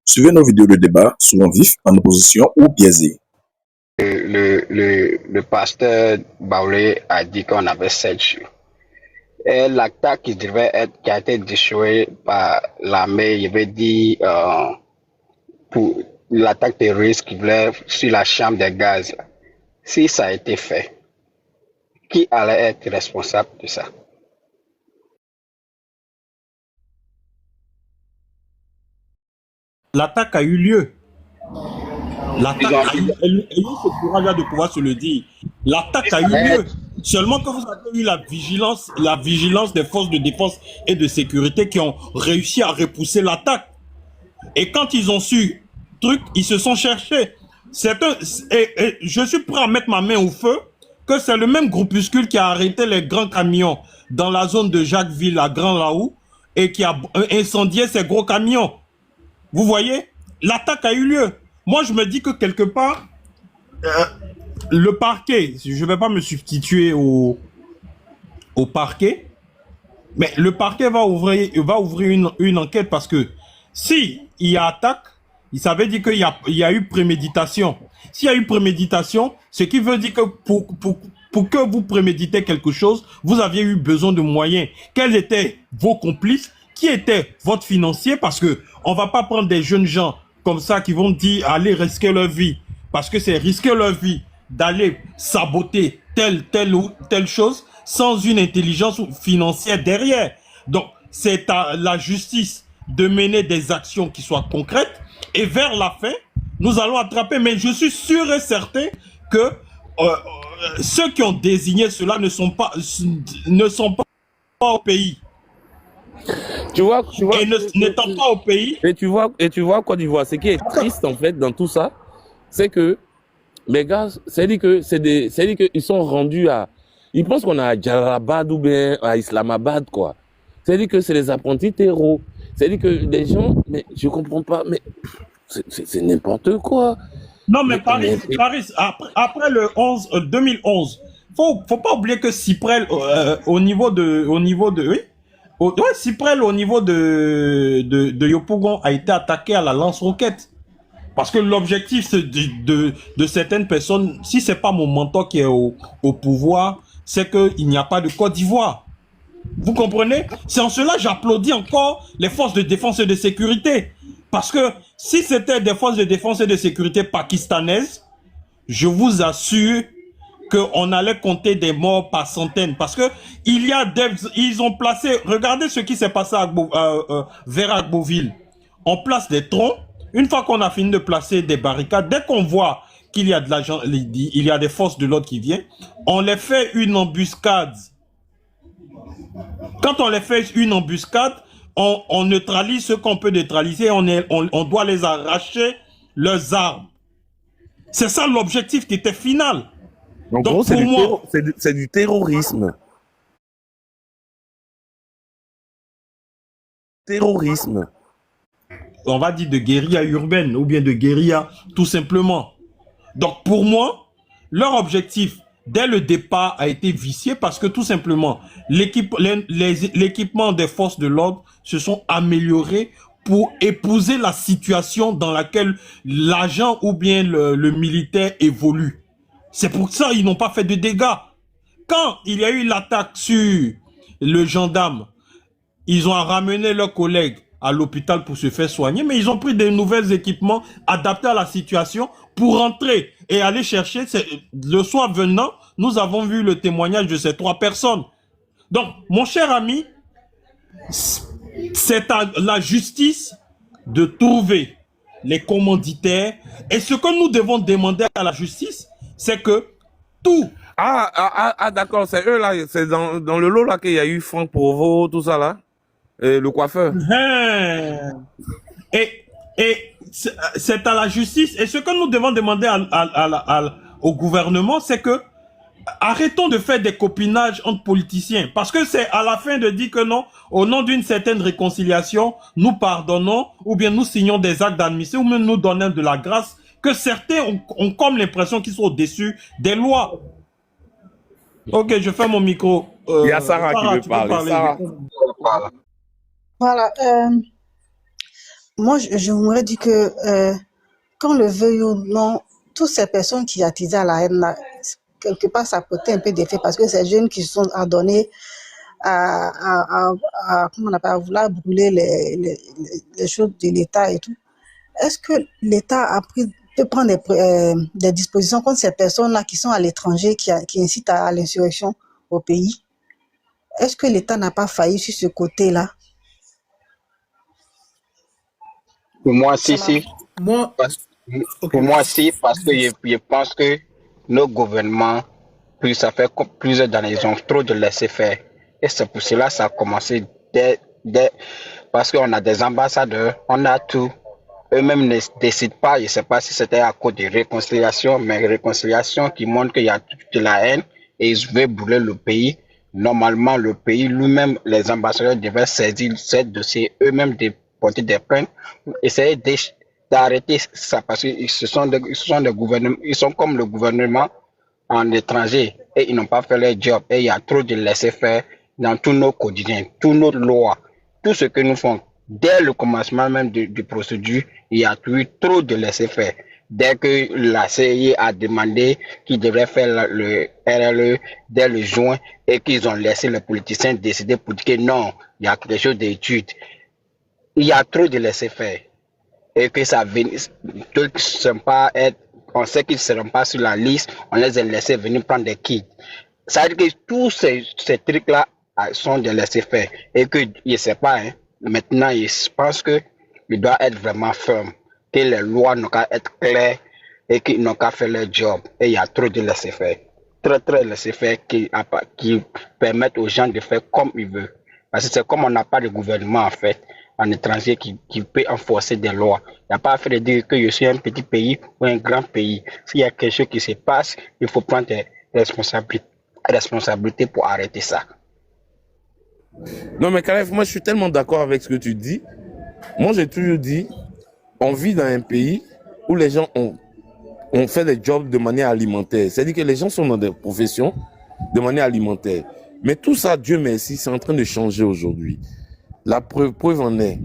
Suivez nos vidéos de débat, souvent vifs, en opposition ou biaisés. Le pasteur Baoulé a dit qu'on avait 7 jours. Et l'attaque qui a été déchouée par l'armée, je veux dire, pour l'attaque terroriste qui voulait sur la chambre des gaz, si ça a été fait, qui allait être responsable de ça? L'attaque a eu lieu. L'attaque a eu, elle a eu ce courage-là de pouvoir se le dire. L'attaque a eu lieu. Seulement que vous avez eu la vigilance des forces de défense et de sécurité qui ont réussi à repousser l'attaque. Et quand ils ont su truc, ils se sont cherchés. Et je suis prêt à mettre ma main au feu que c'est le même groupuscule qui a arrêté les grands camions dans la zone de Jacquesville à Grand Laou et qui a incendié ces gros camions. Vous voyez, l'attaque a eu lieu. Moi, je me dis que quelque part, le parquet, je ne vais pas me substituer au parquet, mais le parquet va ouvrir une enquête parce que si il y a attaque, ça veut dire qu'il y a eu préméditation. S'il y a eu préméditation, ce qui veut dire que pour que vous préméditez quelque chose, vous aviez eu besoin de moyens. Quels étaient vos complices? Qui était votre financier? Parce que on va pas prendre des jeunes gens comme ça qui vont dire aller risquer leur vie. Parce que c'est risquer leur vie d'aller saboter telle chose sans une intelligence financière derrière. Donc, c'est à la justice de mener des actions qui soient concrètes et vers la fin, nous allons attraper. Mais je suis sûr et certain que ceux qui ont désigné cela ne sont pas au pays. Tu vois, et n'étant pas au pays. Et tu vois Côte d'Ivoire, ce qui est triste en fait dans tout ça, c'est que les gars, c'est-à-dire qu'ils sont rendus à, ils pensent qu'on est à Djarabad ou bien à Islamabad quoi. C'est-à-dire que c'est les apprentis terreaux. C'est-à-dire que les gens, mais je comprends pas, mais c'est n'importe quoi. Non mais Paris, après le 2011, faut pas oublier que Cyprel au niveau de Cyprel au niveau de Yopougon a été attaqué à la lance-roquette. Parce que l'objectif de certaines personnes, si c'est pas mon mentor qui est au pouvoir, c'est qu'il n'y a pas de Côte d'Ivoire. Vous comprenez? C'est en cela que j'applaudis encore les forces de défense et de sécurité. Parce que si c'était des forces de défense et de sécurité pakistanaises, je vous assure qu'on allait compter des morts par centaines. Parce que ils ont placé, regardez ce qui s'est passé vers Agboville. On place des troncs. Une fois qu'on a fini de placer des barricades, dès qu'on voit qu'il y a de l'argent, il y a des forces de l'ordre qui viennent, on les fait une embuscade. Quand on les fait une embuscade, on neutralise ce qu'on peut neutraliser, on doit les arracher leurs armes. C'est ça l'objectif qui était final. Donc c'est du terrorisme. Terrorisme. On va dire de guérilla urbaine ou bien de guérilla tout simplement. Donc pour moi, leur objectif dès le départ a été vicié parce que tout simplement l'équipement des forces de l'ordre se sont améliorés pour épouser la situation dans laquelle l'agent ou bien le militaire évolue. C'est pour ça qu'ils n'ont pas fait de dégâts. Quand il y a eu l'attaque sur le gendarme, ils ont ramené leurs collègues à l'hôpital pour se faire soigner, mais ils ont pris de nouveaux équipements adaptés à la situation pour rentrer et aller chercher. Le soir venant, nous avons vu le témoignage de ces 3 personnes. Donc, mon cher ami, c'est à la justice de trouver les commanditaires. Et ce que nous devons demander à la justice, c'est que tout... D'accord, c'est eux là, c'est dans le lot là qu'il y a eu Franck Provost, tout ça là. Le coiffeur. Et c'est à la justice. Et ce que nous devons demander au gouvernement, c'est que arrêtons de faire des copinages entre politiciens. Parce que c'est à la fin de dire que non, au nom d'une certaine réconciliation, nous pardonnons ou bien nous signons des actes d'amnistie ou même nous donnons de la grâce, que certains ont comme l'impression qu'ils sont au-dessus des lois. Ok, je ferme mon micro. Il y a Sarah qui veut parler. Sarah. Voilà. moi, je m'aurais dit que, qu'on le veuille ou non, toutes ces personnes qui attisent à la haine, là, quelque part, ça peut être un peu d'effet parce que ces jeunes qui se sont adonnés comment on appelle, à vouloir brûler les choses de l'État et tout. Est-ce que l'État peut prendre des dispositions contre ces personnes-là qui sont à l'étranger, qui incitent à l'insurrection au pays? Est-ce que l'État n'a pas failli sur ce côté-là? Pour moi, Ça si. m'a- Moi, Parce- ok, Pour moi, si, parce que je pense que nos gouvernements, ça fait plusieurs années, ils ont trop de laisser faire. Et c'est pour cela que ça a commencé parce qu'on a des ambassadeurs, on a tout. Eux-mêmes ne décident pas, je ne sais pas si c'était à cause de réconciliation, mais réconciliation qui montre qu'il y a de la haine et ils veulent brûler le pays. Normalement, le pays lui-même, les ambassadeurs devaient saisir ces dossiers, eux-mêmes de porter des plaintes, essayer d'arrêter ça parce qu'ils sont des gouvernements, ils sont comme le gouvernement en étranger et ils n'ont pas fait leur job et il y a trop de laisser-faire dans tous nos quotidiens, toutes nos lois, tout ce que nous faisons. Dès le commencement même du procédure, il y a eu trop de laisser-faire. Dès que la CI a demandé qu'ils devraient faire le RLE dès le juin et qu'ils ont laissé les politiciens décider pour dire que non, il y a quelque chose d'études. Il y a trop de laisser-faire et que ça venait, on sait qu'ils ne seront pas sur la liste, on les a laissés venir prendre des kits. Ça veut dire que tous ces trucs-là sont de laisser faire et que, je ne sais pas, hein, maintenant, je pense qu'il doit être vraiment ferme, que les lois n'ont qu'à être claires et qu'ils n'ont qu'à faire leur job. Et il y a trop de laisser faire. Très laisser faire qui permettent aux gens de faire comme ils veulent. Parce que c'est comme on n'a pas de gouvernement, en fait, en étranger qui peut enforcer des lois. Il n'y a pas à faire de dire que je suis un petit pays ou un grand pays. S'il y a quelque chose qui se passe, il faut prendre des responsabilités pour arrêter ça. Non, mais Kalef, moi, je suis tellement d'accord avec ce que tu dis. Moi, j'ai toujours dit, on vit dans un pays où les gens ont fait des jobs de manière alimentaire. C'est-à-dire que les gens sont dans des professions de manière alimentaire. Mais tout ça, Dieu merci, c'est en train de changer aujourd'hui. La preuve en est,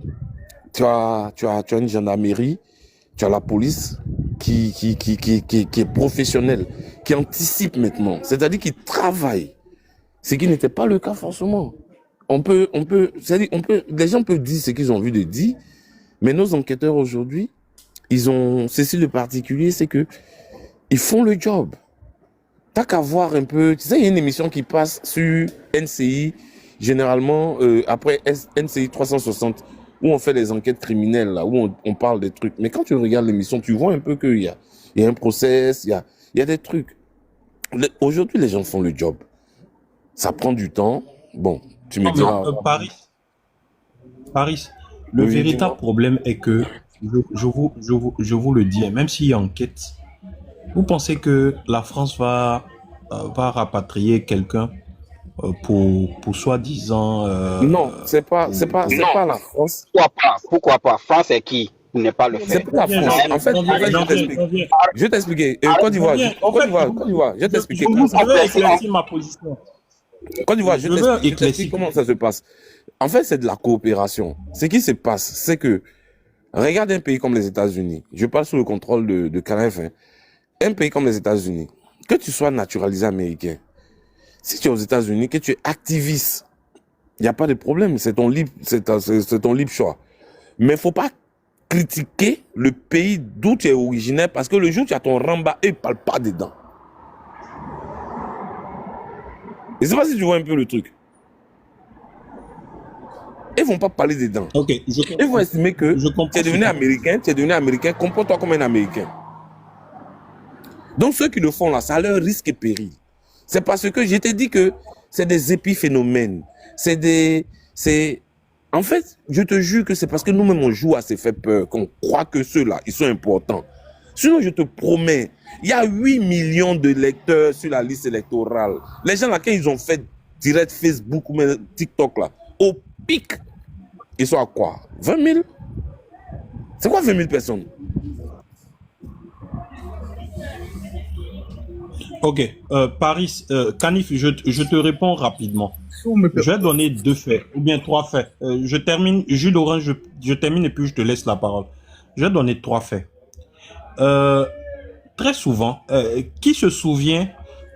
tu as une gendarmerie, tu as la police qui est professionnelle, qui anticipe maintenant. C'est-à-dire qui travaille. Ce qui n'était pas le cas forcément. Les gens peuvent dire ce qu'ils ont envie de dire, mais nos enquêteurs aujourd'hui, ils ont ceci de particulier, c'est que ils font le job. T'as qu'à voir un peu, tu sais, il y a une émission qui passe sur NCI, généralement, après NCI 360, où on fait des enquêtes criminelles, là, où on parle des trucs. Mais quand tu regardes l'émission, tu vois un peu qu'il y a un process, il y a des trucs. Aujourd'hui, les gens font le job. Ça prend du temps. Bon, tu me diras. Paris, le véritable problème est que, je vous le dis, même s'il y a enquête, vous pensez que la France va rapatrier quelqu'un pour soi-disant... non, c'est pas la France. Pourquoi pas? France est qui n'est pas le fait? C'est pas la France. En fait, je vais t'expliquer. Côte d'Ivoire, je vais t'expliquer. Je veux éclaircir ma position. Côte d'Ivoire, je t'explique comment ça se passe. En fait, c'est de la coopération. Ce qui se passe, c'est que, regarde un pays comme les États-Unis. Je parle sous le contrôle de Kalef. Hein. Un pays comme les États-Unis, que tu sois naturalisé américain, si tu es aux États-Unis, que tu es activiste, il n'y a pas de problème. C'est ton libre choix. Mais il ne faut pas critiquer le pays d'où tu es originaire parce que le jour où tu as ton ramba, ils ne parlent pas dedans. Je ne sais pas si tu vois un peu le truc. Ils ne vont pas parler dedans. Okay, ils vont estimer que tu es devenu américain, comporte-toi comme un américain. Donc ceux qui le font là, ça a leur risque et péril. C'est parce que je t'ai dit que c'est des épiphénomènes. En fait, je te jure que c'est parce que nous-mêmes on joue à se faire peur, qu'on croit que ceux-là, ils sont importants. Sinon, je te promets, il y a 8 millions de lecteurs sur la liste électorale. Les gens là, quand ils ont fait direct Facebook ou même TikTok là, au pic, ils sont à quoi? 20 000? C'est quoi 20 000 personnes? Ok, Paris, Kanif, je te réponds rapidement. Si vous me per- Je vais donner 2 faits, ou bien 3 faits. Je termine, Jules Orange, je termine et puis je te laisse la parole. Je vais donner 3 faits. Euh, Très souvent, qui se souvient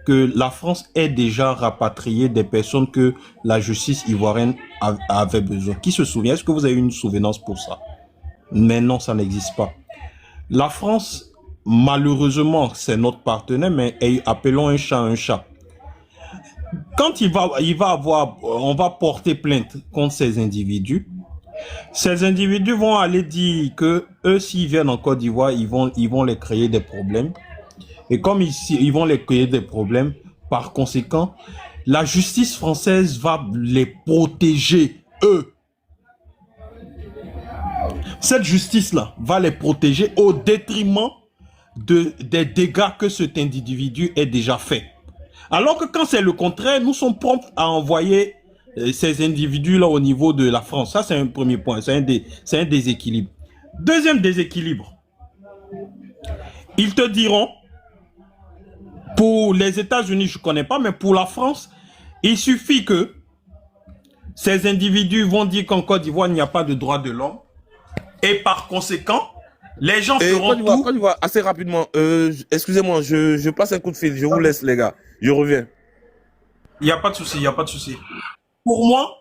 que la France ait déjà rapatrié des personnes que la justice ivoirienne avait besoin? Qui se souvient? Est-ce que vous avez une souvenance pour ça? Mais non, ça n'existe pas. La France, malheureusement, c'est notre partenaire, mais appelons un chat un chat. Quand on va porter plainte contre ces individus. Ces individus vont aller dire que eux, s'ils viennent en Côte d'Ivoire, ils vont les créer des problèmes. Et comme ils vont les créer des problèmes, par conséquent, la justice française va les protéger, eux. Cette justice-là va les protéger au détriment des dégâts que cet individu ait déjà fait. Alors que quand c'est le contraire, nous sommes prompts à envoyer ces individus-là au niveau de la France. Ça, c'est un premier point. C'est un déséquilibre. Deuxième déséquilibre. Ils te diront, pour les États-Unis, je ne connais pas, mais pour la France, il suffit que ces individus vont dire qu'en Côte d'Ivoire, il n'y a pas de droits de l'homme. Et par conséquent, les gens feront tout. Côte d'Ivoire, assez rapidement, excusez-moi, je passe un coup de fil. Je vous laisse, les gars. Je reviens. Il n'y a pas de souci, il n'y a pas de souci. Pour moi,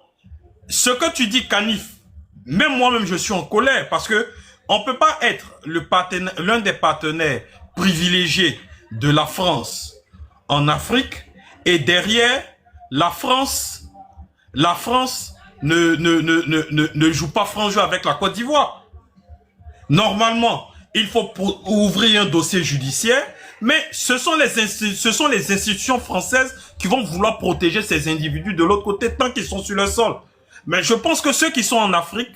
ce que tu dis, Kanif, même moi-même, je suis en colère parce que on peut pas être l'un des partenaires privilégiés de la France en Afrique et derrière, la France ne joue pas franc jeu avec la Côte d'Ivoire. Normalement, il faut ouvrir un dossier judiciaire, mais ce sont les institutions françaises qui vont vouloir protéger ces individus de l'autre côté tant qu'ils sont sur le sol. Mais je pense que ceux qui sont en Afrique,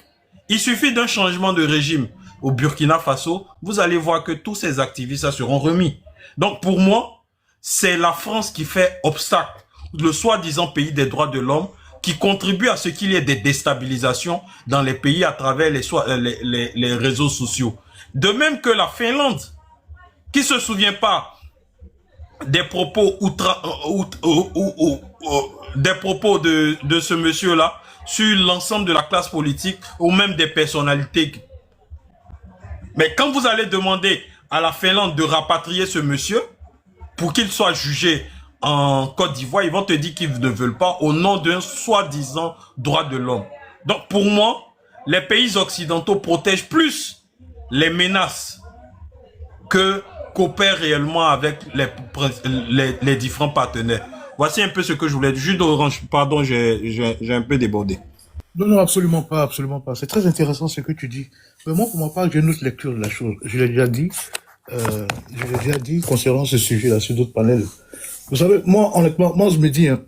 il suffit d'un changement de régime. Au Burkina Faso, vous allez voir que tous ces activistes seront remis. Donc pour moi, c'est la France qui fait obstacle, le soi-disant pays des droits de l'homme, qui contribue à ce qu'il y ait des déstabilisations dans les pays à travers les réseaux sociaux. De même que la Finlande, qui se souvient pas des propos des propos de ce monsieur-là sur l'ensemble de la classe politique ou même des personnalités. Mais quand vous allez demander à la Finlande de rapatrier ce monsieur pour qu'il soit jugé en Côte d'Ivoire, ils vont te dire qu'ils ne veulent pas au nom d'un soi-disant droit de l'homme. Donc pour moi, les pays occidentaux protègent plus les menaces que coopèrent réellement avec les différents partenaires. Voici un peu ce que je voulais dire. Jules Orange, pardon, j'ai un peu débordé. Non, non, absolument pas, absolument pas. C'est très intéressant ce que tu dis. Mais moi, pour ma part, j'ai une autre lecture de la chose. Je l'ai déjà dit concernant ce sujet-là sur d'autres panels. Vous savez, moi, honnêtement, moi, je me dis, hein,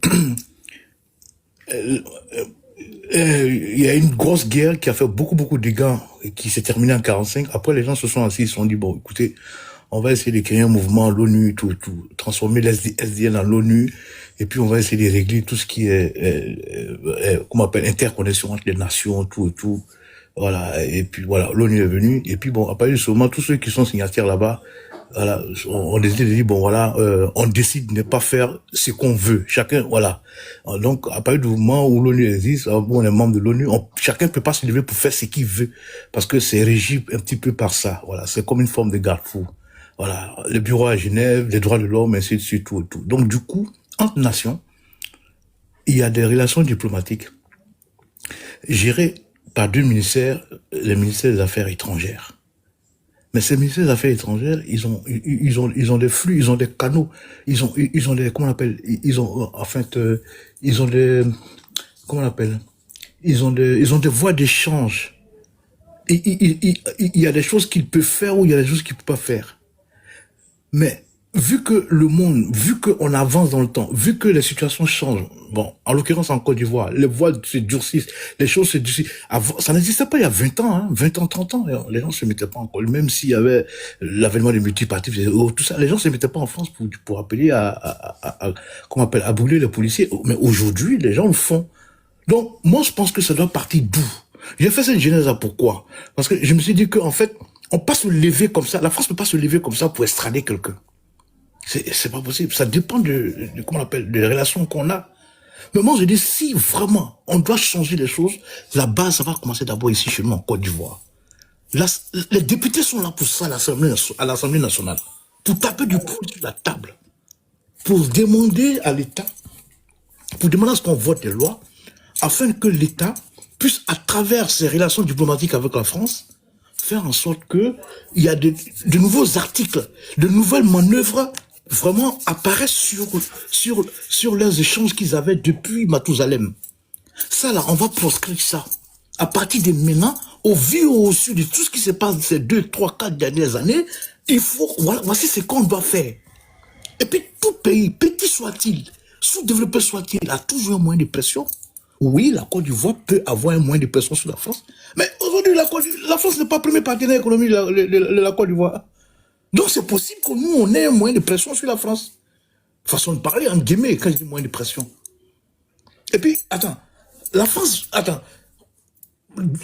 il y a une grosse guerre qui a fait beaucoup de dégâts et qui s'est terminée en 45. Après, les gens se sont assis, ils se sont dit, bon, écoutez, on va essayer de créer un mouvement à l'ONU, transformer l'SDN en l'ONU, et puis on va essayer de régler tout ce qui est comment on appelle, interconnexion entre les nations, tout. Voilà. Et puis voilà, l'ONU est venue, et puis bon, après, seulement tous ceux qui sont signataires là-bas, voilà, on décide de dire, bon voilà, on décide de ne pas faire ce qu'on veut. Chacun, voilà. Donc, à partir du moment où l'ONU existe, où on est membre de l'ONU, chacun peut pas se lever pour faire ce qu'il veut, parce que c'est régi un petit peu par ça. Voilà, c'est comme une forme de garde-fou. Voilà, le bureau à Genève, les droits de l'homme, ainsi de suite, tout. Donc, du coup, entre nations, il y a des relations diplomatiques gérées par deux ministères, le ministère des Affaires étrangères. Mais ces ministères des Affaires étrangères, ils ont des flux, ils ont des canaux, ils ont des, comment on appelle, ils ont des, comment on appelle, ils ont des voies d'échange. Il y a des choses qu'ils peuvent faire ou il y a des choses qu'ils peuvent pas faire. Mais vu que le monde, vu qu'on avance dans le temps, vu que les situations changent, bon, en l'occurrence en Côte d'Ivoire, les voiles se durcissent, les choses se durcissent. Ça n'existait pas il y a 20 ans, 20 ans, 30 ans, les gens se mettaient pas en col, même s'il y avait l'avènement des multipartis, tout ça, les gens se mettaient pas en France pour appeler comment on appelle, à brûler les policiers. Mais aujourd'hui, les gens le font. Donc, moi, je pense que ça doit partir d'où? J'ai fait cette genèse là, pourquoi? Parce que je me suis dit qu'en fait, on peut pas se lever comme ça, la France peut pas se lever comme ça pour extrader quelqu'un. C'est pas possible. Ça dépend comment on appelle, des relations qu'on a. Mais moi, je dis, si vraiment on doit changer les choses, la base, ça va commencer d'abord ici chez nous, en Côte d'Ivoire. Les députés sont là pour ça à l'Assemblée nationale. Pour taper du poing sur la table. Pour demander à l'État, pour demander à ce qu'on vote des lois, afin que l'État puisse, à travers ses relations diplomatiques avec la France, faire en sorte que il y a de nouveaux articles, de nouvelles manœuvres vraiment apparaissent sur leurs échanges qu'ils avaient depuis Mathusalem. Ça là, on va proscrire ça. À partir de maintenant, au vu au su de tout ce qui se passe ces 2, 3, 4 dernières années, il faut, voilà, voici ce qu'on doit faire. Et puis tout pays, petit soit-il, sous-développé soit-il, a toujours un moyen de pression. Oui, la Côte d'Ivoire peut avoir un moyen de pression sur la France. Mais aujourd'hui, la France n'est pas le premier partenaire économique de la Côte d'Ivoire. Donc c'est possible que nous, on ait un moyen de pression sur la France. Façon de parler, en guillemets, quand je dis moyen de pression. Et puis, attends, la France, attends,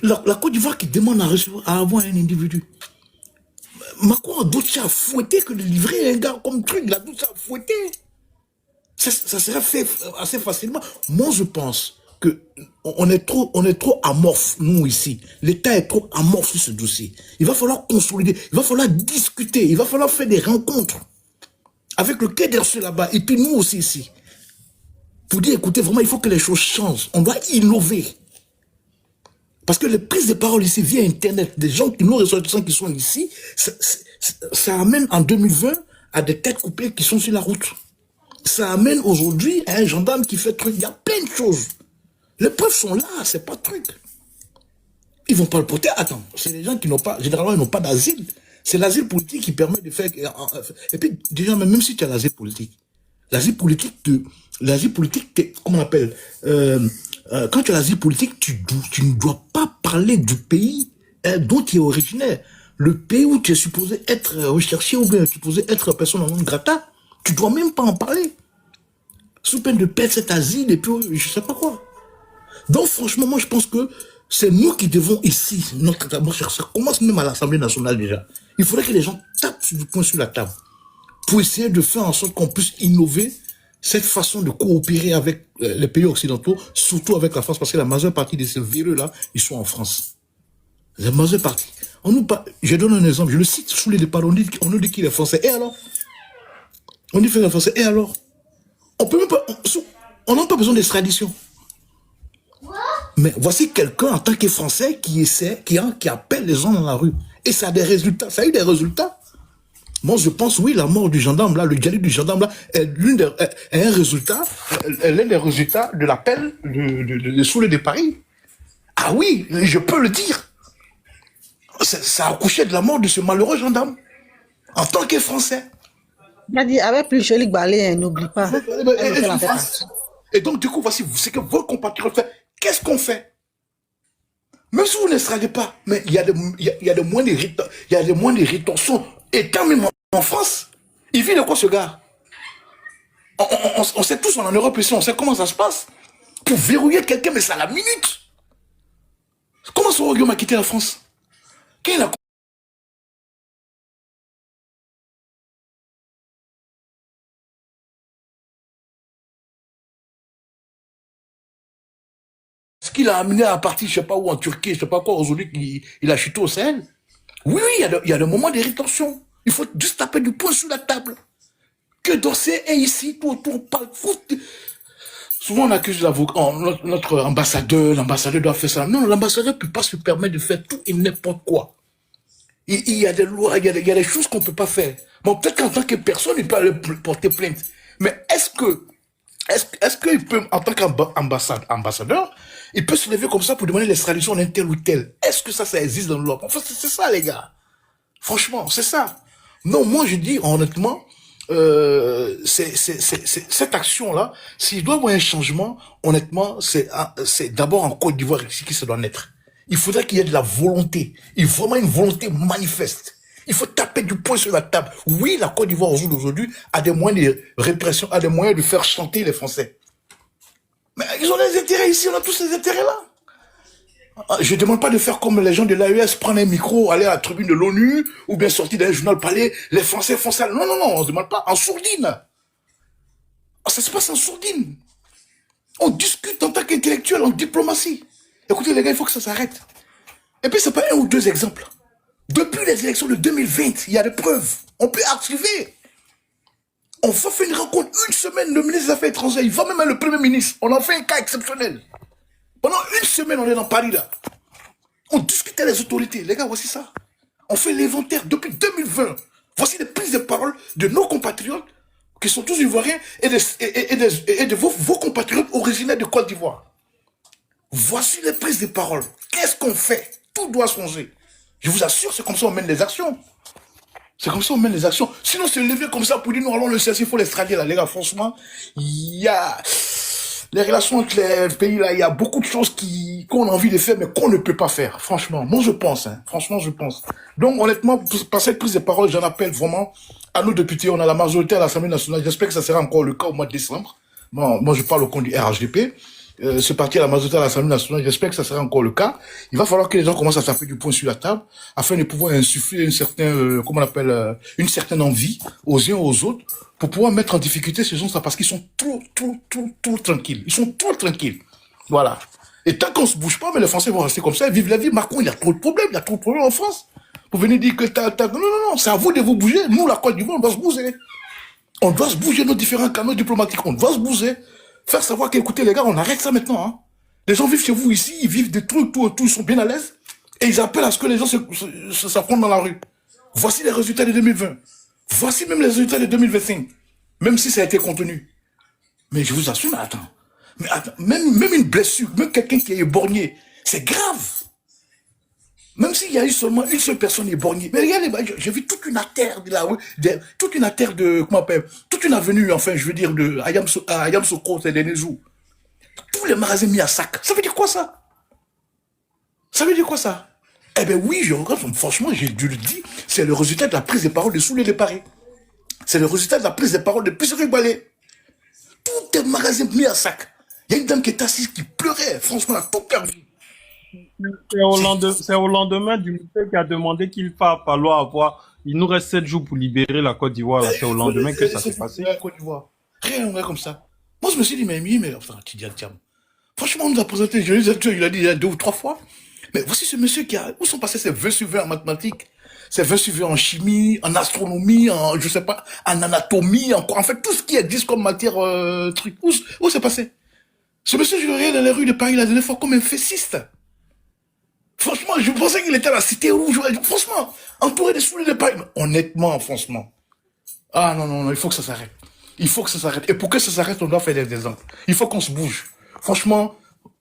la Côte d'Ivoire qui demande à avoir un individu. Macron a d'autres à fouetter que de livrer un gars comme truc, il a d'autres à fouetter. Ça serait fait assez facilement. Moi, je pense que on est trop amorphe, nous, ici. L'État est trop amorphe sur ce dossier. Il va falloir consolider, il va falloir discuter, il va falloir faire des rencontres avec le Quai d'Orsay là-bas, et puis nous aussi ici. Pour dire, écoutez, vraiment, il faut que les choses changent. On doit innover. Parce que les prises de parole ici via Internet, des gens, nos ressortissants qui sont ici, ça amène en 2020 à des têtes coupées qui sont sur la route. Ça amène aujourd'hui à un gendarme qui fait truc. Il y a plein de choses. Les preuves sont là, c'est pas truc. Ils vont pas le porter. Attends, c'est des gens qui n'ont pas, généralement, ils n'ont pas d'asile. C'est l'asile politique qui permet de faire. Et puis, déjà, même si tu as l'asile politique, comment on appelle, quand tu as l'asile politique, tu ne dois pas parler du pays dont tu es originaire. Le pays où tu es supposé être recherché ou bien supposé être personne non grata, tu dois même pas en parler. Sous peine de perdre cet asile et puis je sais pas quoi. Donc franchement, moi je pense que c'est nous qui devons ici, ça commence même à l'Assemblée nationale déjà. Il faudrait que les gens tapent du poing sur la table pour essayer de faire en sorte qu'on puisse innover cette façon de coopérer avec les pays occidentaux, surtout avec la France, parce que la majeure partie de ces véreux-là, ils sont en France. La majeure partie. Je donne un exemple, je le cite sous les départs, on nous dit qu'il est français. Et alors? On dit qu'il est français. Et alors? On n'a pas besoin d'extradition. Mais voici quelqu'un en tant que Français qui appelle les gens dans la rue. Et ça a des résultats. Ça a eu des résultats. Moi, je pense, oui, la mort du gendarme, là, le dialogue du gendarme, là, est un résultat, l'un des résultats de l'appel de Soulé de Paris. Ah oui, je peux le dire. Ça a accouché de la mort de ce malheureux gendarme. En tant que Français. Il a dit, avec plus joli balai, n'oublie pas. Et donc, du coup, voici ce que vos compatriotes font. Qu'est-ce qu'on fait? Même si vous n'extradez pas, mais il y a des moyens de rétorsion. Et quand même en France, il vit de quoi ce gars? On sait tous, on est en Europe ici, on sait comment ça se passe. Pour verrouiller quelqu'un, mais c'est à la minute. Comment ce royaume a quitté la France? Quel a ce qu'il a amené à partir, je sais pas où, en Turquie, je sais pas quoi, aujourd'hui, il a chuté au Sahel. Oui, il y a des moments de rétorsion. Il faut juste taper du poing sur la table. Que Dorsay est ici, tout autour, parle foot. Souvent, on accuse notre ambassadeur, l'ambassadeur doit faire ça. Non, l'ambassadeur ne peut pas se permettre de faire tout et n'importe quoi. Il y a des lois, il y a des choses qu'on ne peut pas faire. Bon, peut-être qu'en tant que personne, il peut aller porter plainte. Mais est-ce qu'il peut, en tant qu'ambassadeur, il peut se lever comme ça pour demander l'extradition d'un tel ou tel? Est-ce que ça existe dans l'Europe? Enfin, c'est ça, les gars. Franchement, c'est ça. Non, moi, je dis, honnêtement, cette action-là, s'il doit y avoir un changement, honnêtement, c'est d'abord en Côte d'Ivoire ici que ça doit naître. Il faudrait qu'il y ait de la volonté. Il faut vraiment une volonté manifeste. Il faut taper du poing sur la table. Oui, la Côte d'Ivoire aujourd'hui a des moyens de répression, a des moyens de faire chanter les Français. Mais ils ont des intérêts ici, on a tous ces intérêts-là. Je ne demande pas de faire comme les gens de l'AES, prendre un micro, aller à la tribune de l'ONU, ou bien sortir d'un journal parler, les Français font ça. Non, on ne demande pas, en sourdine. Ça se passe en sourdine. On discute en tant qu'intellectuel, en diplomatie. Écoutez, les gars, il faut que ça s'arrête. Et puis, c'est pas un ou deux exemples. Depuis les élections de 2020, il y a des preuves. On peut archiver. On va faire une rencontre une semaine, le ministre des Affaires étrangères, il va même avec le Premier ministre. On en fait un cas exceptionnel. Pendant une semaine, on est dans Paris, là. On discutait les autorités. Les gars, voici ça. On fait l'inventaire depuis 2020. Voici les prises de parole de nos compatriotes, qui sont tous ivoiriens, et de vos compatriotes originaires de Côte d'Ivoire. Voici les prises de parole. Qu'est-ce qu'on fait? Tout doit changer. Je vous assure, c'est comme ça qu'on mène les actions. C'est comme ça qu'on mène les actions. Sinon, se lever comme ça pour dire, nous allons le chercher, il faut l'extrader, là, les gars. Franchement, il y a les relations entre les pays, là, il y a beaucoup de choses qu'on a envie de faire, mais qu'on ne peut pas faire. Franchement, moi, je pense, hein. Franchement, je pense. Donc, honnêtement, par cette prise de parole, j'en appelle vraiment à nos députés. On a la majorité à l'Assemblée nationale. J'espère que ça sera encore le cas au mois de décembre. Bon, moi, je parle au compte du RHDP. Ce parti à la majorité à l'Assemblée nationale, j'espère que ça sera encore le cas. Il va falloir que les gens commencent à taper du poing sur la table afin de pouvoir insuffler une certaine, une certaine envie aux uns aux autres pour pouvoir mettre en difficulté ces gens-là parce qu'ils sont trop tranquilles. Ils sont trop tranquilles. Voilà. Et tant qu'on se bouge pas, mais les Français vont rester comme ça, vivre la vie. Macron, il y a trop de problèmes, il y a trop de problèmes en France. Pour venir dire que non, c'est à vous de vous bouger. Nous, la Côte d'Ivoire, on doit se bouger. On doit se bouger nos différents canaux diplomatiques. On doit se bouger. Faire savoir qu'écoutez les gars, on arrête ça maintenant. Hein. Les gens vivent chez vous ici, ils vivent des trucs, tout, ils sont bien à l'aise. Et ils appellent à ce que les gens s'affrontent dans la rue. Voici les résultats de 2020. Voici même les résultats de 2025. Même si ça a été contenu. Mais je vous assure, mais attends, même une blessure, même quelqu'un qui est éborgné, c'est grave. Même s'il y a eu seulement une seule personne éborgnée. Mais regardez, j'ai vu toute une artère de la rue, toute une artère de, comment on appelle, toute une avenue, enfin, je veux dire, de Ayam Soko ces derniers jours. Tous les magasins mis à sac. Ça veut dire quoi, ça? Ça veut dire quoi, ça? Eh ben oui, je regarde, franchement, je le dis, c'est le résultat de la prise de parole de Soulé de Paris. C'est le résultat de la prise de parole de Pisseri Balé. Tous les magasins mis à sac. Il y a une dame qui est assise, qui pleurait, franchement, elle a tout perdu. C'est au lendemain du monsieur qui a demandé qu'il va falloir avoir. Il nous reste 7 jours pour libérer la Côte d'Ivoire. C'est au lendemain que ça s'est passé. La Côte d'Ivoire. Rien comme ça. Moi, je me suis dit, mais enfin, franchement, on nous a présenté, il a dit il y a 2 ou 3 fois. Mais voici ce monsieur où sont passés ces 20 sur 20 en mathématiques, ces 20 sur 20 en chimie, en astronomie, je sais pas, en anatomie, en fait, tout ce qui existe comme matière, truc. Où c'est passé? Ce monsieur, je le regarde dans les rues de Paris la dernière fois comme un fessiste. Franchement, je pensais qu'il était à la Cité Rouge. Franchement, entouré des souliers de Paris. Honnêtement, franchement. Ah non, il faut que ça s'arrête. Il faut que ça s'arrête. Et pour que ça s'arrête, on doit faire des exemples. Il faut qu'on se bouge. Franchement,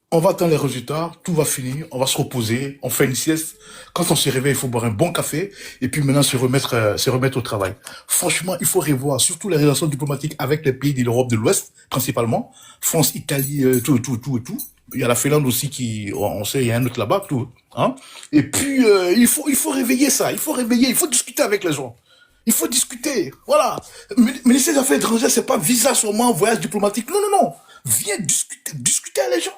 on va attendre les résultats, tout va finir, on va se reposer, on fait une sieste. Quand on se réveille, il faut boire un bon café, et puis maintenant se remettre au travail. Franchement, il faut revoir surtout les relations diplomatiques avec les pays de l'Europe de l'Ouest, principalement. France, Italie, tout. Il y a la Finlande aussi on sait, il y a un autre là-bas, tout. Hein? Et puis, il faut réveiller ça, il faut discuter avec les gens. Il faut discuter, voilà. Ministère des Affaires étrangères, c'est pas visa seulement, voyage diplomatique. Non. Viens discuter avec les gens.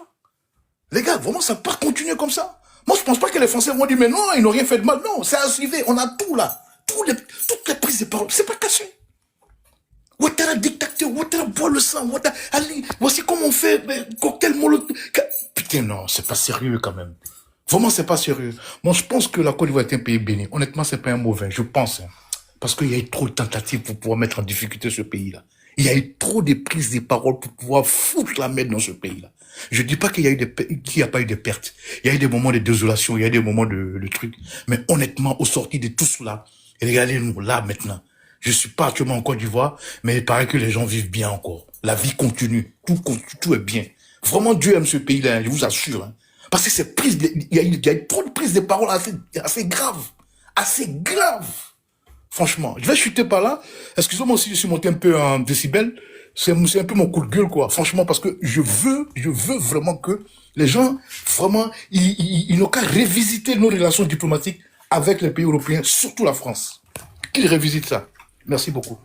Les gars, vraiment, ça peut pas continuer comme ça. Moi, je pense pas que les Français vont dire, mais non, ils n'ont rien fait de mal. Non, c'est arrivé, on a tout là. Toutes les prises de parole, c'est pas caché. Ouattara dictateur, Ouattara boit le sang, allez, voici comment on fait cocktail molotov. Putain, non, c'est pas sérieux quand même. Vraiment, c'est pas sérieux. Moi, je pense que la Côte d'Ivoire est un pays béni. Honnêtement, c'est pas un mauvais, je pense. Hein. Parce qu'il y a eu trop de tentatives pour pouvoir mettre en difficulté ce pays-là. Il y a eu trop de prises de parole pour pouvoir foutre la merde dans ce pays-là. Je dis pas qu'il y a pas eu de pertes. Il y a eu des moments de désolation, il y a eu des moments de trucs. Mais honnêtement, au sorti de tout cela, regardez-nous là maintenant. Je suis pas actuellement en Côte d'Ivoire, mais il paraît que les gens vivent bien encore. La vie continue. Tout est bien. Vraiment, Dieu aime ce pays-là, je vous assure. Hein. Parce que ces prises, il y a eu trop de prises de parole assez graves. Assez graves. Franchement, je vais chuter par là. Excusez-moi si je suis monté un peu en décibel. C'est un peu mon coup de gueule, quoi. Franchement, parce que je veux vraiment que les gens, vraiment, ils n'ont qu'à revisiter nos relations diplomatiques avec les pays européens, surtout la France. Qu'ils revisitent ça. Merci beaucoup.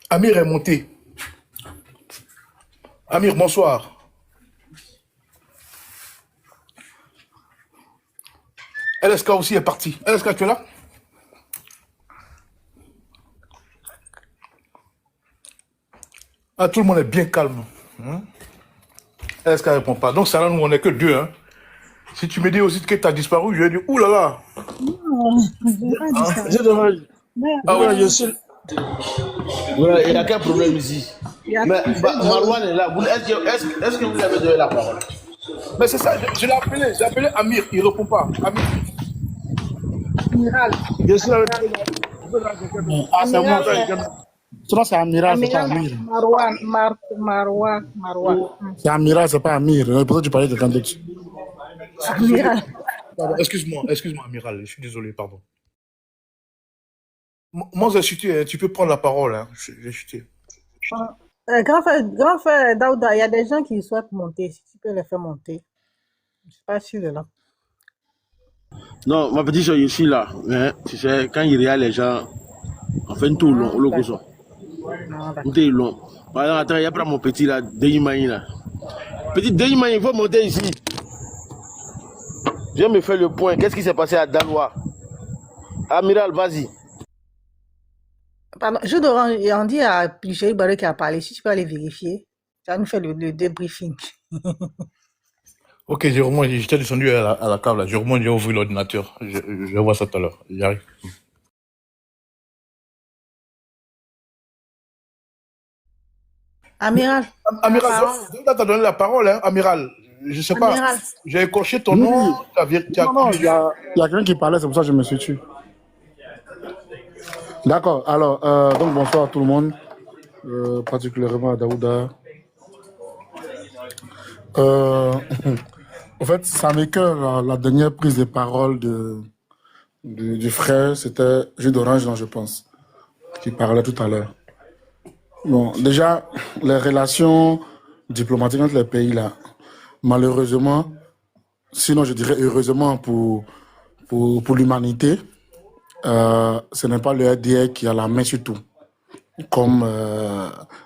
Amir est monté. Amir, bonsoir. LSK aussi est parti. LSK, tu es là? Ah, tout le monde est bien calme. Hein? Est-ce qu'elle répond pas? Donc, ça là, nous, on n'est que deux. Hein? Si tu me dis aussi que tu as disparu, je vais dire, oulala. Non, je n'ai pas dit ça. Je demande, Mais, Ah ouais. je suis. Voilà, il n'y a qu'un problème ici. il y a- Mais Marouane est là. Est-ce que vous lui avez donné la parole? Mais c'est ça, je l'ai appelé Amir, il répond pas. Amir. Amiral. Je suis avec. Ah, c'est moi. Amiral, Sinon, c'est Amiral, c'est pas Amiral, Amir. Marwan. C'est Amiral, c'est pas Amir. Pour ça, tu parlais de quelqu'un d'autre. Amiral. Pardon, excuse-moi, Amiral, je suis désolé, pardon. Moi, j'ai chuté, hein, tu peux prendre la parole, hein. J'ai chuté. Grand frère Daouda, il y a des gens qui souhaitent monter. Si tu peux les faire monter. Je ne sais pas si il est là. Non, ma petite soeur, je suis là. Mais tu sais, quand il y a les gens, on fait tout long, le D'accord. cousson. Non, d'accord. Tout est long. Par exemple, attends, il y a pas mon petit là, Deyimaï là. Petit Deyimaï, il faut monter ici. Je vais me faire le point. Qu'est-ce qui s'est passé à Daloa? Amiral, vas-y. Pardon, on dit à Piché Barre qui a parlé. Si tu peux aller vérifier, ça va nous faire le débriefing. Ok, je remonte, j'étais descendu à la cave là, je remonte, j'ai ouvert l'ordinateur. Je vois ça tout à l'heure, j'arrive. Amiral. Amiral, Parole. t'as donné la parole, hein, Amiral. Je sais pas, Amiral. j'ai écorché ton Oui, nom, oui. Non, il y a quelqu'un qui parlait, c'est pour ça que je me suis tué. D'accord, alors, donc bonsoir à tout le monde, particulièrement à Daouda. En fait, ça m'écoeure la dernière prise de parole du frère, c'était Jus d'Orange, je pense, qui parlait tout à l'heure. Bon, déjà, les relations diplomatiques entre les pays, là, malheureusement, sinon je dirais heureusement pour l'humanité, ce n'est pas le RDR qui a la main sur tout, comme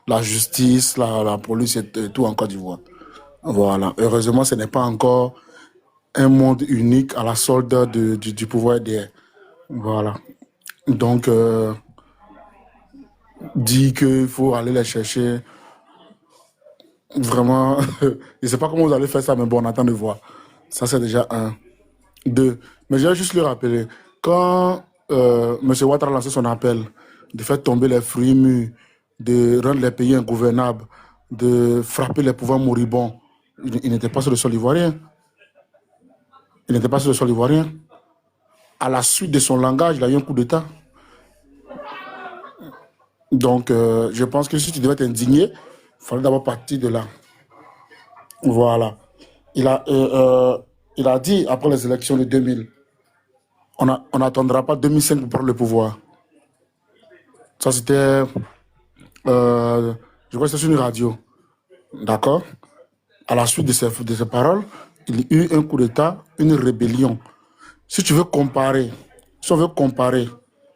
la justice, la police et tout en Côte d'Ivoire. Voilà. Heureusement, ce n'est pas encore un monde unique à la solde du pouvoir RDR. Voilà. Donc, dit qu'il faut aller les chercher, vraiment, je ne sais pas comment vous allez faire ça, mais bon, on attend de voir. Ça, c'est déjà un. Deux. Mais je vais juste le rappeler. Quand M. Ouattara a lancé son appel de faire tomber les fruits mûrs, de rendre les pays ingouvernables, de frapper les pouvoirs moribonds, il n'était pas sur le sol ivoirien. Il n'était pas sur le sol ivoirien. À la suite de son langage, il a eu un coup d'État. Donc, je pense que si tu devais t'indigner, il fallait d'abord partir de là. Voilà. Il a dit, après les élections de 2000, on n'attendra pas 2005 pour prendre le pouvoir. Ça, c'était, je crois que c'était sur une radio. D'accord? À la suite de ces paroles, il y a eu un coup d'État, une rébellion. Si tu veux comparer, si on veut comparer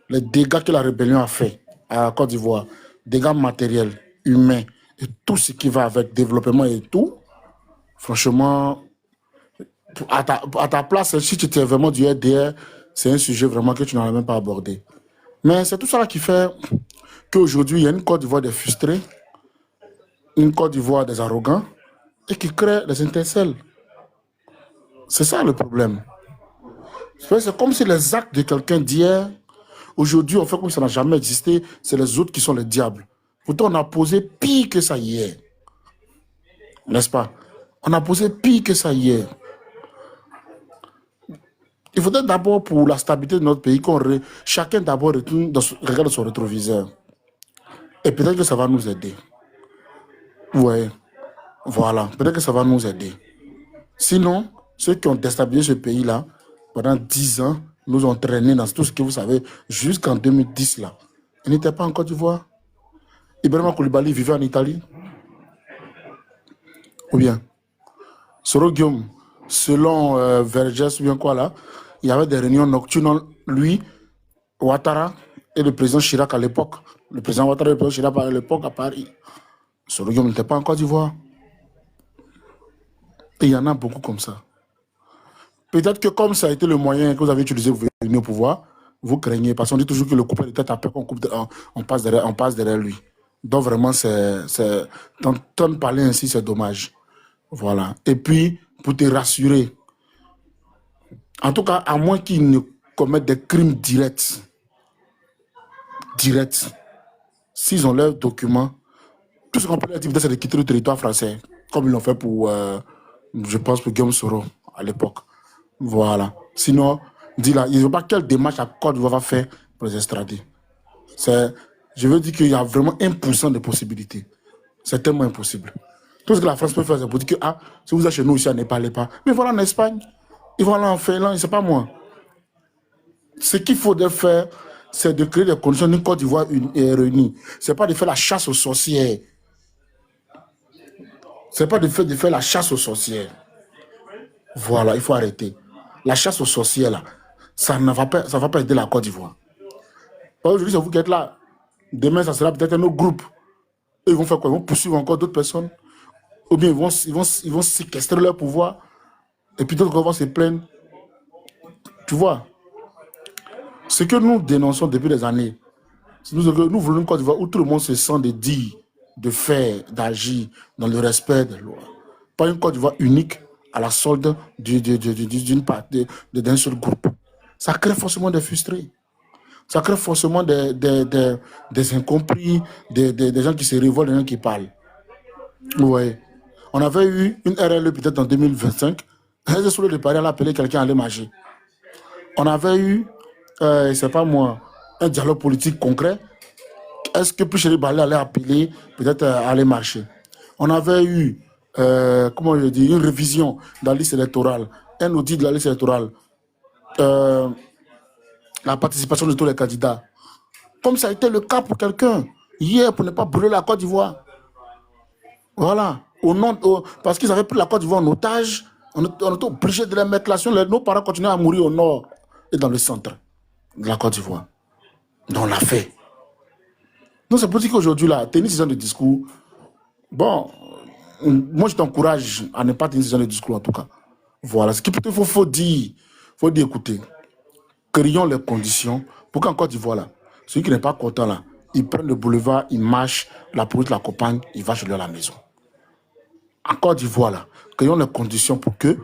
les dégâts que la rébellion a fait à Côte d'Ivoire, dégâts matériels, humains, et tout ce qui va avec développement et tout, franchement, à ta place, si tu étais vraiment du RDR, c'est un sujet vraiment que tu n'aurais même pas abordé. Mais c'est tout ça qui fait qu'aujourd'hui, il y a une Côte d'Ivoire des frustrés, une Côte d'Ivoire des arrogants, et qui crée des intercelles. C'est ça le problème. C'est comme si les actes de quelqu'un d'hier, aujourd'hui, on fait comme si ça n'a jamais existé, c'est les autres qui sont les diables. Pourtant, on a posé pire que ça hier. N'est-ce pas? On a posé pire que ça hier. Il faudrait d'abord, pour la stabilité de notre pays, chacun d'abord regarde son rétroviseur. Et peut-être que ça va nous aider. Ouais. Voilà. Peut-être que ça va nous aider. Sinon, ceux qui ont déstabilisé ce pays-là, pendant 10 ans, nous ont traînés dans tout ce que vous savez, jusqu'en 2010, là. Ils n'étaient pas en Côte d'Ivoire. Ibrahima Koulibaly vivait en Italie. Ou bien, Soro Guillaume, selon Vergès, ou bien quoi là, il y avait des réunions nocturnes, lui, Ouattara et le président Chirac à l'époque. Le président Ouattara et le président Chirac à l'époque à Paris. Soro Guillaume n'était pas en Côte d'Ivoire. Et il y en a beaucoup comme ça. Peut-être que comme ça a été le moyen que vous avez utilisé pour venir au pouvoir, vous craignez. Parce qu'on dit toujours que le coupeur de tête, après qu'on passe derrière lui. Donc vraiment, t'entendre parler ainsi, c'est dommage. Voilà. Et puis, pour te rassurer, en tout cas, à moins qu'ils ne commettent des crimes directs, s'ils ont leurs documents, tout ce qu'on peut leur dire, c'est de quitter le territoire français, comme ils l'ont fait pour, je pense, pour Guillaume Soro à l'époque. Voilà. Sinon, dis là, il n'y a pas quelle démarche la Côte d'Ivoire va faire pour les extrader. Je veux dire qu'il y a vraiment 1% de possibilités. C'est tellement impossible. Tout ce que la France peut faire, c'est pour dire que, ah, si vous êtes chez nous ici, ne parlez pas. Mais voilà en Espagne, ils vont aller en Finlande, je ne sais pas moi. Ce qu'il faudrait faire, c'est de créer des conditions d'une Côte d'Ivoire réunie. Ce n'est pas de faire la chasse aux sorcières. Ce n'est pas de faire la chasse aux sorcières. Voilà, il faut arrêter. La chasse aux sorcières, là, ça ne va pas aider la Côte d'Ivoire. Aujourd'hui, c'est vous qui êtes là. Demain, ça sera peut-être un autre groupe. Ils vont faire quoi? Ils vont poursuivre encore d'autres personnes. Ou bien ils vont séquestrer leur pouvoir. Et puis d'autres vont se plaindre. Tu vois, ce que nous dénonçons depuis des années, nous voulons une Côte d'Ivoire où tout le monde se sent de dire, de faire, d'agir dans le respect des lois. Pas une Côte d'Ivoire unique à la solde d'une partie, d'un seul groupe. Ça crée forcément des frustrés. Ça crée forcément des incompris, des gens qui se révoltent, des gens qui parlent. Vous voyez. On avait eu une RLE peut-être en 2025. Elle sur le Paris, elle a appelé quelqu'un à aller marcher. On avait eu, c'est pas moi, un dialogue politique concret. Est-ce que Picheri Balé allait appeler peut-être à aller marcher? On avait eu, comment je dis, une révision de la liste électorale, un audit de la liste électorale, la participation de tous les candidats. Comme ça a été le cas pour quelqu'un hier pour ne pas brûler la Côte d'Ivoire. Voilà. Parce qu'ils avaient pris la Côte d'Ivoire en otage, on était obligé de les mettre là. Nos parents continuaient à mourir au nord et dans le centre de la Côte d'Ivoire. Donc on l'a fait. Donc c'est pour dire qu'aujourd'hui, là, tenir ce genre de discours, bon, moi je t'encourage à ne pas tenir ce genre de discours en tout cas. Voilà. Ce qu'il faut dire, écoutez, créons les conditions pour qu'en Côte d'Ivoire, là, celui qui n'est pas content, là, il prend le boulevard, il marche, la police l'accompagne, il va chez lui à la maison. En Côte d'Ivoire, là, créons les conditions pour que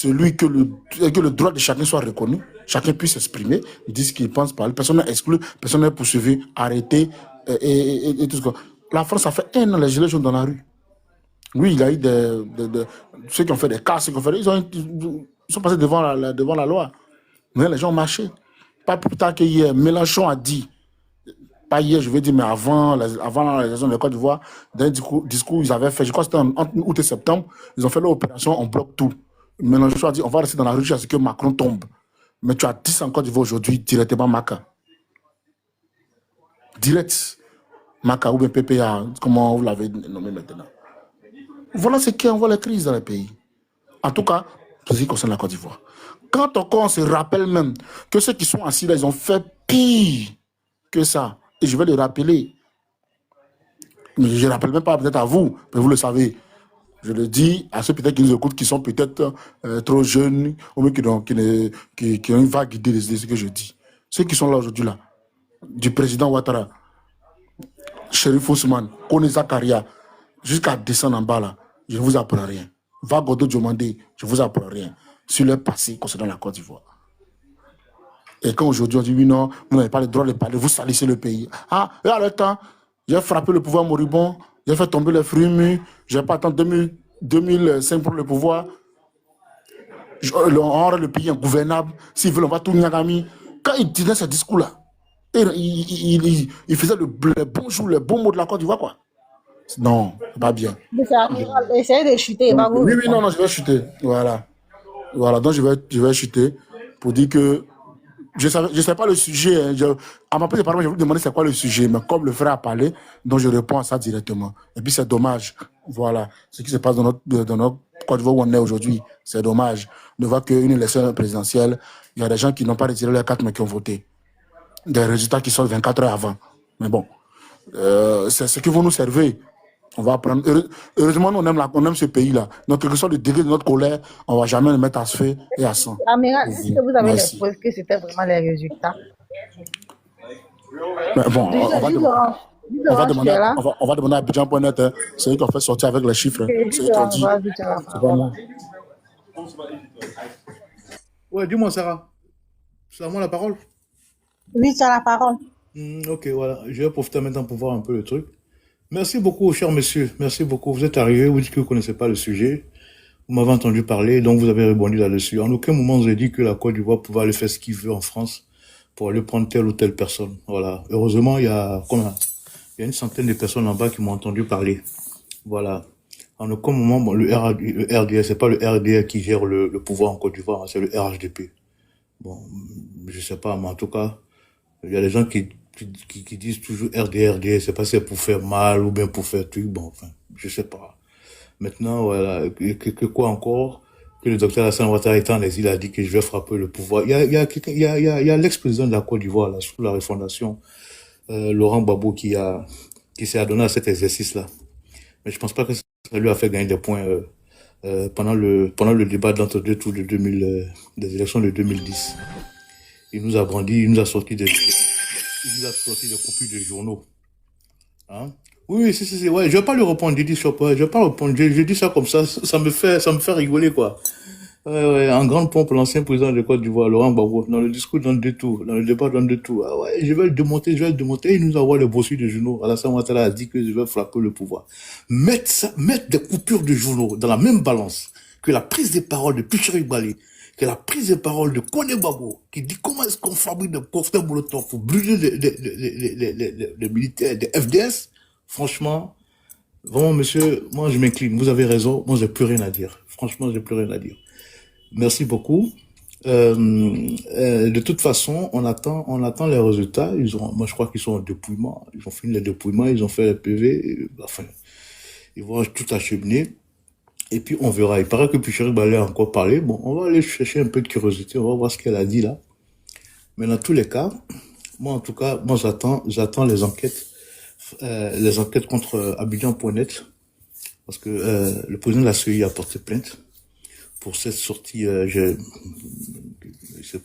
le droit de chacun soit reconnu, chacun puisse s'exprimer, dire ce qu'il pense, parler, personne n'est exclu, personne n'est poursuivi, arrêté, et tout ce que... La France a fait 1 an les gilets jaunes dans la rue. Oui, il y a eu ceux qui ont fait des cas, ils sont passés devant la loi. Mais les gens ont marché. Pas plus tard qu'hier, Mélenchon a dit, pas hier, je veux dire, mais avant les élections de Côte d'Ivoire, dans un discours, ils avaient fait, je crois que c'était entre août et septembre, ils ont fait leur opération, on bloque tout. Mélenchon a dit, on va rester dans la rue jusqu'à ce que Macron tombe. Mais tu as 10 en Côte d'Ivoire aujourd'hui, directement Maca. Direct. Maca ou bien PPA, comment vous l'avez nommé maintenant. Voilà ce qui envoie les crises dans les pays. En tout cas, pour ce qui concerne la Côte d'Ivoire. Quand on se rappelle même que ceux qui sont assis là, ils ont fait pire que ça. Et je vais le rappeler. Je ne rappelle même pas peut-être à vous, mais vous le savez. Je le dis à ceux peut-être qui nous écoutent, qui sont peut-être trop jeunes, ou même qui ont une vague idée de ce que je dis. Ceux qui sont là aujourd'hui, là, du président Ouattara, Chérif Ousmane, Kone Zakaria, jusqu'à descendre en bas, là, je ne vous apprends rien. Vagodo Diomandé, je ne vous apprends rien. Sur le passé concernant la Côte d'Ivoire. Et quand aujourd'hui on dit oui, non, vous n'avez pas le droit de parler, vous salissez le pays. Ah, et à le temps, j'ai frappé le pouvoir moribond, j'ai fait tomber les fruits mûrs, je n'ai pas attendu 2005 pour le pouvoir. On rend le pays ingouvernable, s'ils veulent, on va tout niagami. Quand il disait ce discours-là, il faisait le bon jour, le bon mot de la Côte d'Ivoire, quoi. Non, pas bien. Essayez de chuter. Oui, non, je vais chuter. Voilà, donc je vais chuter pour dire que je sais pas le sujet. Hein, à ma place de parole, je vais vous demander c'est quoi le sujet, mais comme le frère a parlé, donc je réponds à ça directement. Et puis c'est dommage. Voilà, ce qui se passe dans notre Côte d'Ivoire où on est aujourd'hui, c'est dommage de voir qu'une élection présidentielle, il y a des gens qui n'ont pas retiré leurs cartes mais qui ont voté. Des résultats qui sortent 24 heures avant. Mais bon, c'est ce qui vont nous servir. On va apprendre. Heureusement, on aime ce pays-là. Donc, quel que soit le degré de notre colère, on ne va jamais le mettre à feu et à sang. Amiral, est-ce que vous avez les preuves que c'était vraiment les résultats? Mais bon, on va On va Dis-moi, tu demander, es là. on va demander à Abidjan.net, hein. C'est eux qui ont fait sortir avec les chiffres, hein. Ok, C'est eux qui ont dis-moi, dit. vas-y, tu as la C'est pas parole. moi. Ouais, dis-moi, Sarah. C'est à moi la parole? Oui, tu as la parole. Ok, voilà. Je vais profiter maintenant pour voir un peu le truc. Merci beaucoup, cher monsieur. Merci beaucoup. Vous êtes arrivé, vous dites que vous ne connaissez pas le sujet. Vous m'avez entendu parler, donc vous avez rebondi là-dessus. En aucun moment, vous avez dit que la Côte d'Ivoire pouvait aller faire ce qu'il veut en France pour aller prendre telle ou telle personne. Voilà. Heureusement, il y a une centaine de personnes en bas qui m'ont entendu parler. Voilà. En aucun moment, bon, le RDA, c'est pas le RDA qui gère le pouvoir en Côte d'Ivoire, hein, c'est le RHDP. Bon, je sais pas, mais en tout cas, il y a des gens qui disent toujours RDA, c'est pas c'est pour faire mal ou bien pour faire truc, bon, enfin, je sais pas. Maintenant, voilà, que quoi encore? Que le docteur Alassane Ouattara étant en exil a dit que je vais frapper le pouvoir. Il y a l'ex-président de la Côte d'Ivoire, là, sous la refondation, Laurent Gbagbo, qui s'est adonné à cet exercice-là. Mais je pense pas que ça lui a fait gagner des points, pendant le débat d'entre-deux tours des élections de 2010. Il nous a brandi, il nous a sorti des copies de journaux. Hein? Oui, si, ouais, je vais pas lui répondre, Didi Shop, ouais, je vais pas répondre, je dis ça comme ça me fait rigoler, quoi. Ouais, en grande pompe, l'ancien président de Côte d'Ivoire, Laurent Gbagbo, dans le discours dans deux tours, dans le débat dans deux tours, ah ouais, je vais le démonter, il nous envoie les brochures de journaux. Alassane Ouattara a dit que je vais frapper le pouvoir. Mettre des coupures de journaux dans la même balance que la prise de parole de Picheri Bali, que la prise de parole de Kone Babo, qui dit comment est-ce qu'on fabrique des cocktails Molotov pour brûler les militaires des FDS. Franchement, vraiment, monsieur, moi je m'incline, vous avez raison, moi j'ai plus rien à dire. Franchement, j'ai plus rien à dire. Merci beaucoup. De toute façon, on attend les résultats. Moi je crois qu'ils sont en dépouillement. Ils ont fini les dépouillements, ils ont fait les PV. Enfin, ils vont tout acheminer. Et puis on verra. Il paraît que Picheri Balé a encore parlé. Bon, on va aller chercher un peu de curiosité. On va voir ce qu'elle a dit là. Mais dans tous les cas, moi en tout cas, moi j'attends les enquêtes contre Abidjan.net, parce que le président de la CEI a porté plainte pour cette sortie,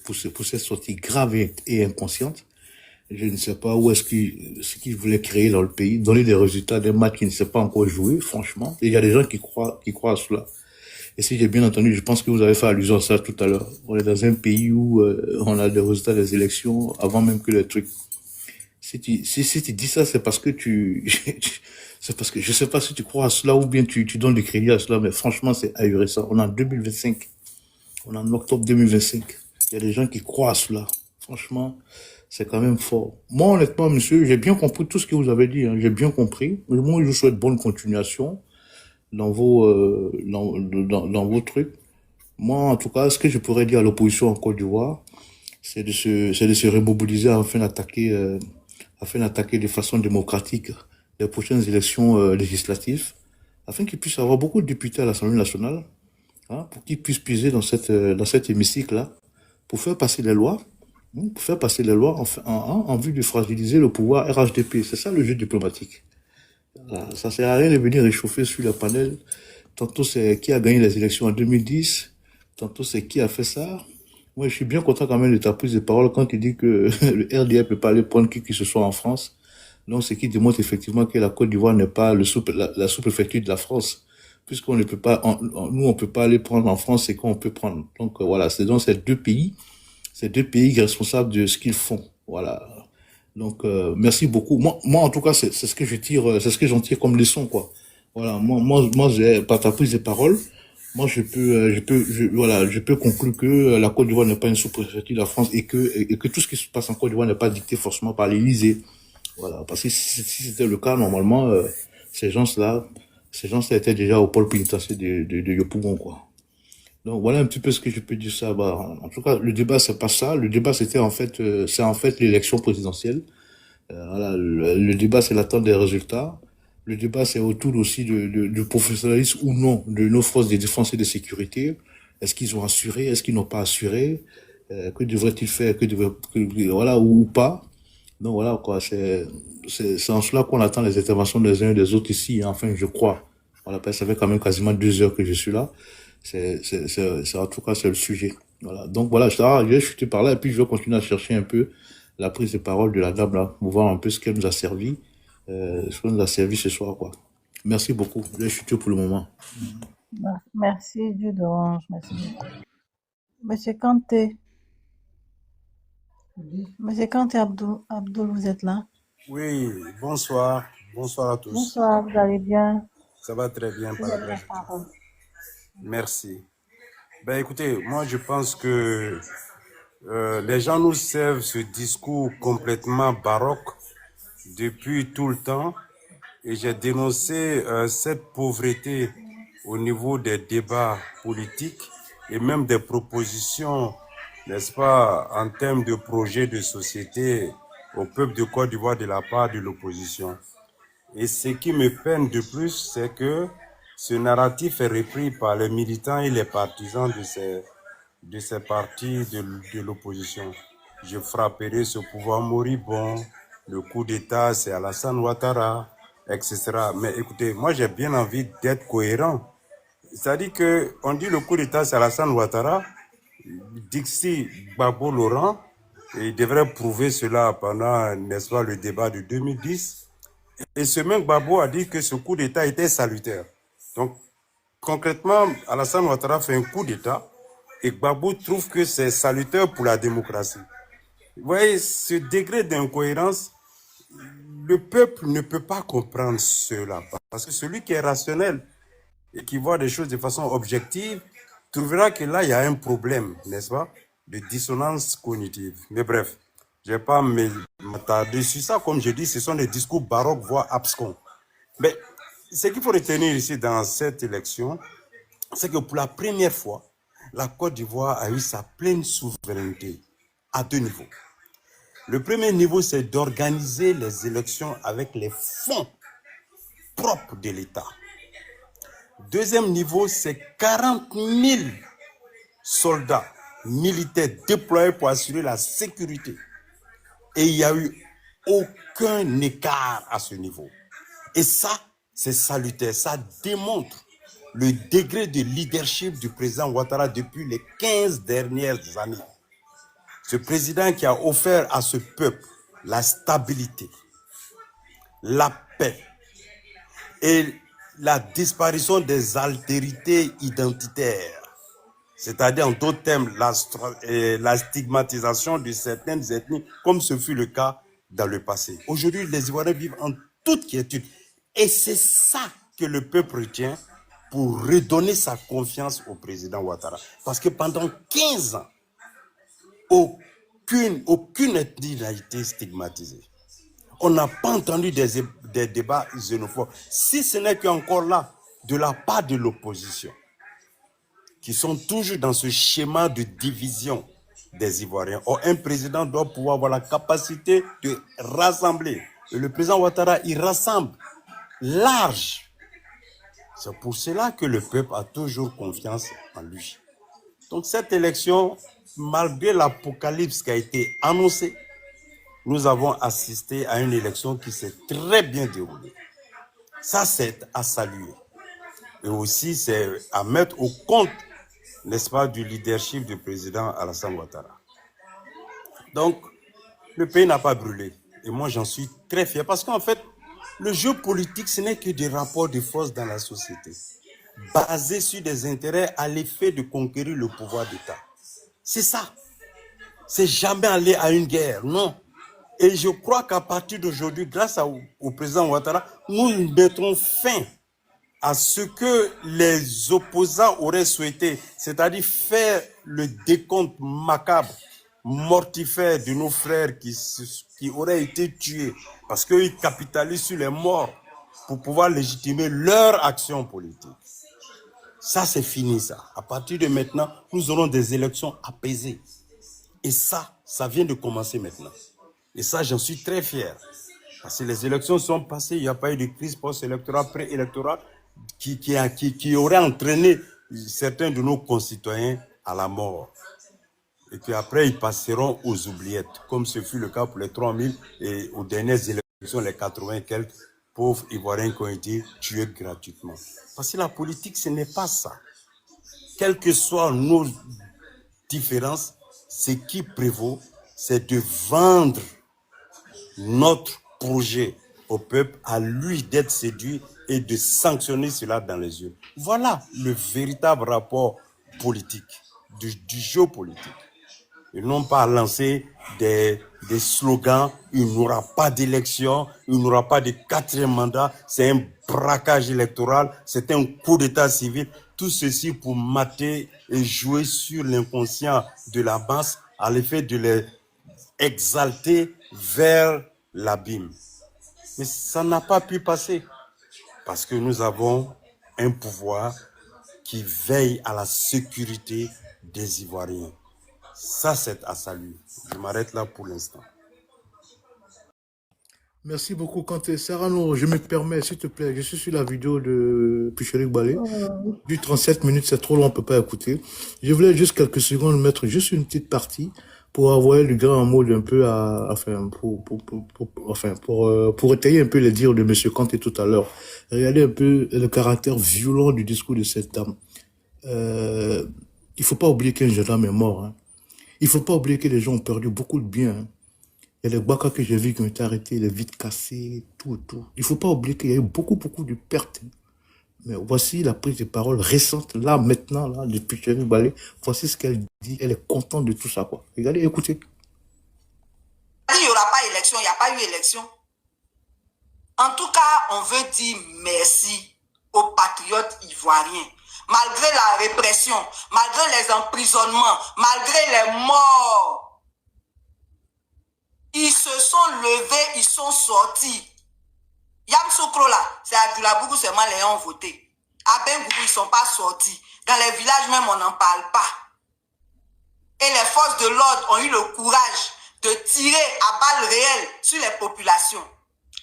pour cette sortie grave et inconsciente. Je ne sais pas où est-ce qu'il voulait créer dans le pays, donner des résultats des matchs qui ne s'est pas encore joué, franchement. Et il y a des gens qui croient à cela. Et si j'ai bien entendu, je pense que vous avez fait allusion à ça tout à l'heure. On est dans un pays où on a des résultats des élections avant même que les trucs. Si tu dis ça, c'est parce que c'est parce que je sais pas si tu crois à cela ou bien tu donnes du crédit à cela, mais franchement, c'est ahurissant. On est en 2025. On est en octobre 2025. Il y a des gens qui croient à cela. Franchement, c'est quand même fort. Moi, honnêtement, monsieur, j'ai bien compris tout ce que vous avez dit, hein. J'ai bien compris. Moi, je vous souhaite bonne continuation dans vos trucs. Moi, en tout cas, ce que je pourrais dire à l'opposition en Côte d'Ivoire, c'est de se remobiliser afin d'attaquer de façon démocratique les prochaines élections législatives, afin qu'ils puissent avoir beaucoup de députés à l'Assemblée nationale, hein, pour qu'ils puissent puiser dans cet hémicycle-là, pour faire passer les lois, en vue de fragiliser le pouvoir RHDP. C'est ça le jeu diplomatique. Voilà. Ça sert à rien de venir réchauffer sur le panel. Tantôt c'est qui a gagné les élections en 2010, tantôt c'est qui a fait ça. Moi, je suis bien content quand même de ta prise de parole quand tu dis que le RDA peut pas aller prendre qui que ce soit en France. Donc, ce qui démontre effectivement que la Côte d'Ivoire n'est pas la sous-préfecture de la France. Puisqu'on ne peut pas, nous, on peut pas aller prendre en France ce qu'on peut prendre. Donc, voilà. C'est donc ces deux pays responsables de ce qu'ils font. Voilà. Donc, merci beaucoup. Moi, en tout cas, c'est ce que j'en tire comme leçon, quoi. Voilà. Moi, par ta prise de parole, moi, je peux conclure que la Côte d'Ivoire n'est pas une sous-préfecture de la France et que tout ce qui se passe en Côte d'Ivoire n'est pas dicté forcément par l'Élysée. Voilà. Parce que si c'était le cas, normalement, ces gens-là étaient déjà au pôle pénitentiaire de Yopougon, quoi. Donc, voilà un petit peu ce que je peux dire ça. Bah, en tout cas, le débat, c'est pas ça. Le débat, c'est en fait l'élection présidentielle. Voilà. Le débat, c'est l'attente des résultats. Le débat, c'est autour aussi du professionnalisme ou non de nos forces de défense et de sécurité. Est-ce qu'ils ont assuré? Est-ce qu'ils n'ont pas assuré? Que devraient-ils faire? Voilà, ou pas? Donc voilà, quoi. C'est en cela qu'on attend les interventions des uns et des autres ici, hein. Enfin, je crois. Voilà, parce que ça fait quand même quasiment 2 heures que je suis là. En tout cas, c'est le sujet. Voilà. Donc voilà, je vais chuter par là et puis je vais continuer à chercher un peu la prise de parole de la dame là, pour voir un peu ce qu'elle nous a servi. Ce qu'on nous a servi ce soir, quoi. Merci beaucoup. Là, je suis tout pour le moment. Merci, Dieu d'orange. Merci beaucoup. Monsieur Kanté. Monsieur Kanté Abdoul, vous êtes là? Oui, bonsoir. Bonsoir à tous. Bonsoir, vous allez bien? Ça va très bien, Vous par la avez la grâce. parole. Merci. Ben écoutez, moi je pense que les gens nous servent ce discours complètement baroque depuis tout le temps et j'ai dénoncé cette pauvreté au niveau des débats politiques et même des propositions, n'est-ce pas, en termes de projets de société au peuple de Côte d'Ivoire de la part de l'opposition. Et ce qui me peine de plus, c'est que ce narratif est repris par les militants et les partisans de ces partis de l'opposition. Je frapperai ce pouvoir moribond, le coup d'État, c'est Alassane Ouattara, etc. Mais écoutez, moi j'ai bien envie d'être cohérent. C'est-à-dire qu'on dit le coup d'État, c'est Alassane Ouattara, Dixie Babo Laurent, et il devrait prouver cela pendant, n'est-ce pas, le débat de 2010. Et ce même Babo a dit que ce coup d'État était salutaire. Donc, concrètement, Alassane Ouattara fait un coup d'État et Gbagbo trouve que c'est salutaire pour la démocratie. Vous voyez, ce degré d'incohérence, le peuple ne peut pas comprendre cela. Parce que celui qui est rationnel et qui voit des choses de façon objective, trouvera que là, il y a un problème, n'est-ce pas, de dissonance cognitive. Mais bref, je ne vais pas m'attarder sur ça. Comme je dis, ce sont des discours baroques, voire abscons. Mais ce qu'il faut retenir ici dans cette élection, c'est que pour la première fois, la Côte d'Ivoire a eu sa pleine souveraineté à deux niveaux. Le premier niveau, c'est d'organiser les élections avec les fonds propres de l'État. Deuxième niveau, c'est 40 000 soldats militaires déployés pour assurer la sécurité. Et il n'y a eu aucun écart à ce niveau. Et ça, c'est salutaire. Ça démontre le degré de leadership du président Ouattara depuis les 15 dernières années. Ce président qui a offert à ce peuple la stabilité, la paix et la disparition des altérités identitaires. C'est-à-dire, en d'autres termes, la stigmatisation de certaines ethnies, comme ce fut le cas dans le passé. Aujourd'hui, les Ivoiriens vivent en toute quiétude. Et c'est ça que le peuple retient pour redonner sa confiance au président Ouattara. Parce que pendant 15 ans, aucune ethnie n'a été stigmatisée. On n'a pas entendu des débats xénophobes, si ce n'est qu'encore là, de la part de l'opposition, qui sont toujours dans ce schéma de division des Ivoiriens. Or, un président doit pouvoir avoir la capacité de rassembler. Et le président Ouattara, il rassemble large. C'est pour cela que le peuple a toujours confiance en lui. Donc cette élection, malgré l'apocalypse qui a été annoncée, nous avons assisté à une élection qui s'est très bien déroulée. Ça, c'est à saluer. Et aussi, c'est à mettre au compte, n'est-ce pas, du leadership du président Alassane Ouattara. Donc, le pays n'a pas brûlé. Et moi, j'en suis très fier. Parce qu'en fait, le jeu politique, ce n'est que des rapports de force dans la société, basés sur des intérêts à l'effet de conquérir le pouvoir d'État. C'est ça. C'est jamais aller à une guerre, non. Et je crois qu'à partir d'aujourd'hui, grâce au président Ouattara, nous mettrons fin à ce que les opposants auraient souhaité, c'est-à-dire faire le décompte macabre, mortifère de nos frères qui auraient été tués, parce qu'ils capitalisent sur les morts pour pouvoir légitimer leur action politique. Ça, c'est fini, ça. À partir de maintenant, nous aurons des élections apaisées. Et ça vient de commencer maintenant. Et ça, j'en suis très fier. Parce que les élections sont passées, il n'y a pas eu de crise post-électorale, pré-électorale, qui aurait entraîné certains de nos concitoyens à la mort. Et puis après, ils passeront aux oubliettes, comme ce fut le cas pour les 3000 et aux dernières élections, les 80 et quelques pauvres Ivoiriens qui ont été tués gratuitement. Parce que la politique, ce n'est pas ça. Quelles que soient nos différences, ce qui prévaut, c'est de vendre notre projet au peuple, à lui d'être séduit et de sanctionner cela dans les yeux. Voilà le véritable rapport politique, du jeu politique. Ils n'ont pas lancé des slogans, il n'y aura pas d'élection, il n'y aura pas de 4e mandat, c'est un braquage électoral, c'est un coup d'état civil. Tout ceci pour mater et jouer sur l'inconscient de la masse à l'effet de les exalter vers l'abîme. Mais ça n'a pas pu passer parce que nous avons un pouvoir qui veille à la sécurité des Ivoiriens. Ça, c'est à saluer. Je m'arrête là pour l'instant. Merci beaucoup, Kanté. Sarah, non, je me permets, s'il te plaît, je suis sur la vidéo de Picheric Balé. Du 37 minutes, c'est trop long, on ne peut pas écouter. Je voulais juste quelques secondes mettre juste une petite partie pour envoyer le grand mot un peu pour étayer un peu les dires de Monsieur Kanté tout à l'heure. Regardez un peu le caractère violent du discours de cette dame. Il faut pas oublier qu'un jeune homme est mort. Hein. Il faut pas oublier que les gens ont perdu beaucoup de biens. Hein. Il y a les Baka que j'ai vus qui ont été arrêtés, les vitres cassées, tout. Il faut pas oublier qu'il y a eu beaucoup de pertes. Mais voici la prise de parole récente, là, maintenant, là, depuis Chéri Balé. Voici ce qu'elle dit. Elle est contente de tout ça, quoi. Regardez, écoutez. Il n'y aura pas élection, il n'y a pas eu élection. En tout cas, on veut dire merci aux patriotes ivoiriens. Malgré la répression, malgré les emprisonnements, malgré les morts, ils se sont levés, ils sont sortis. Yamsoukro là, c'est à Dulabougou seulement les ont voté. À Bengougou, ils ne sont pas sortis. Dans les villages même, on n'en parle pas. Et les forces de l'ordre ont eu le courage de tirer à balles réelles sur les populations.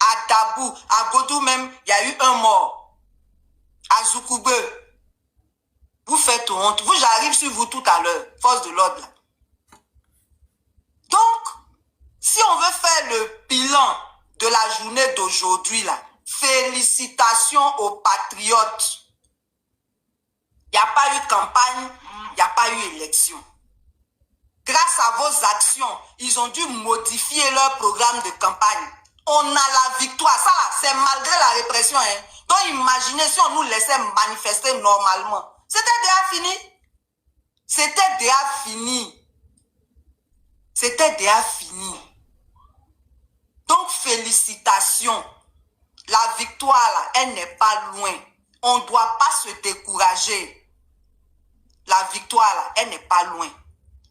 À Dabou, à Godou même, il y a eu un mort. À Zoukoube, vous faites honte. J'arrive sur vous tout à l'heure, force de l'ordre. Donc, si on veut faire le bilan de la journée d'aujourd'hui, là, félicitations aux patriotes. Il n'y a pas eu campagne, il n'y a pas eu élection. Grâce à vos actions, ils ont dû modifier leur programme de campagne. On a la victoire. Ça, c'est malgré la répression. Hein. Donc, imaginez si on nous laissait manifester normalement. C'était déjà fini. C'était déjà fini. C'était déjà fini. Donc, félicitations. La victoire, là, elle n'est pas loin. On ne doit pas se décourager. La victoire, là, elle n'est pas loin.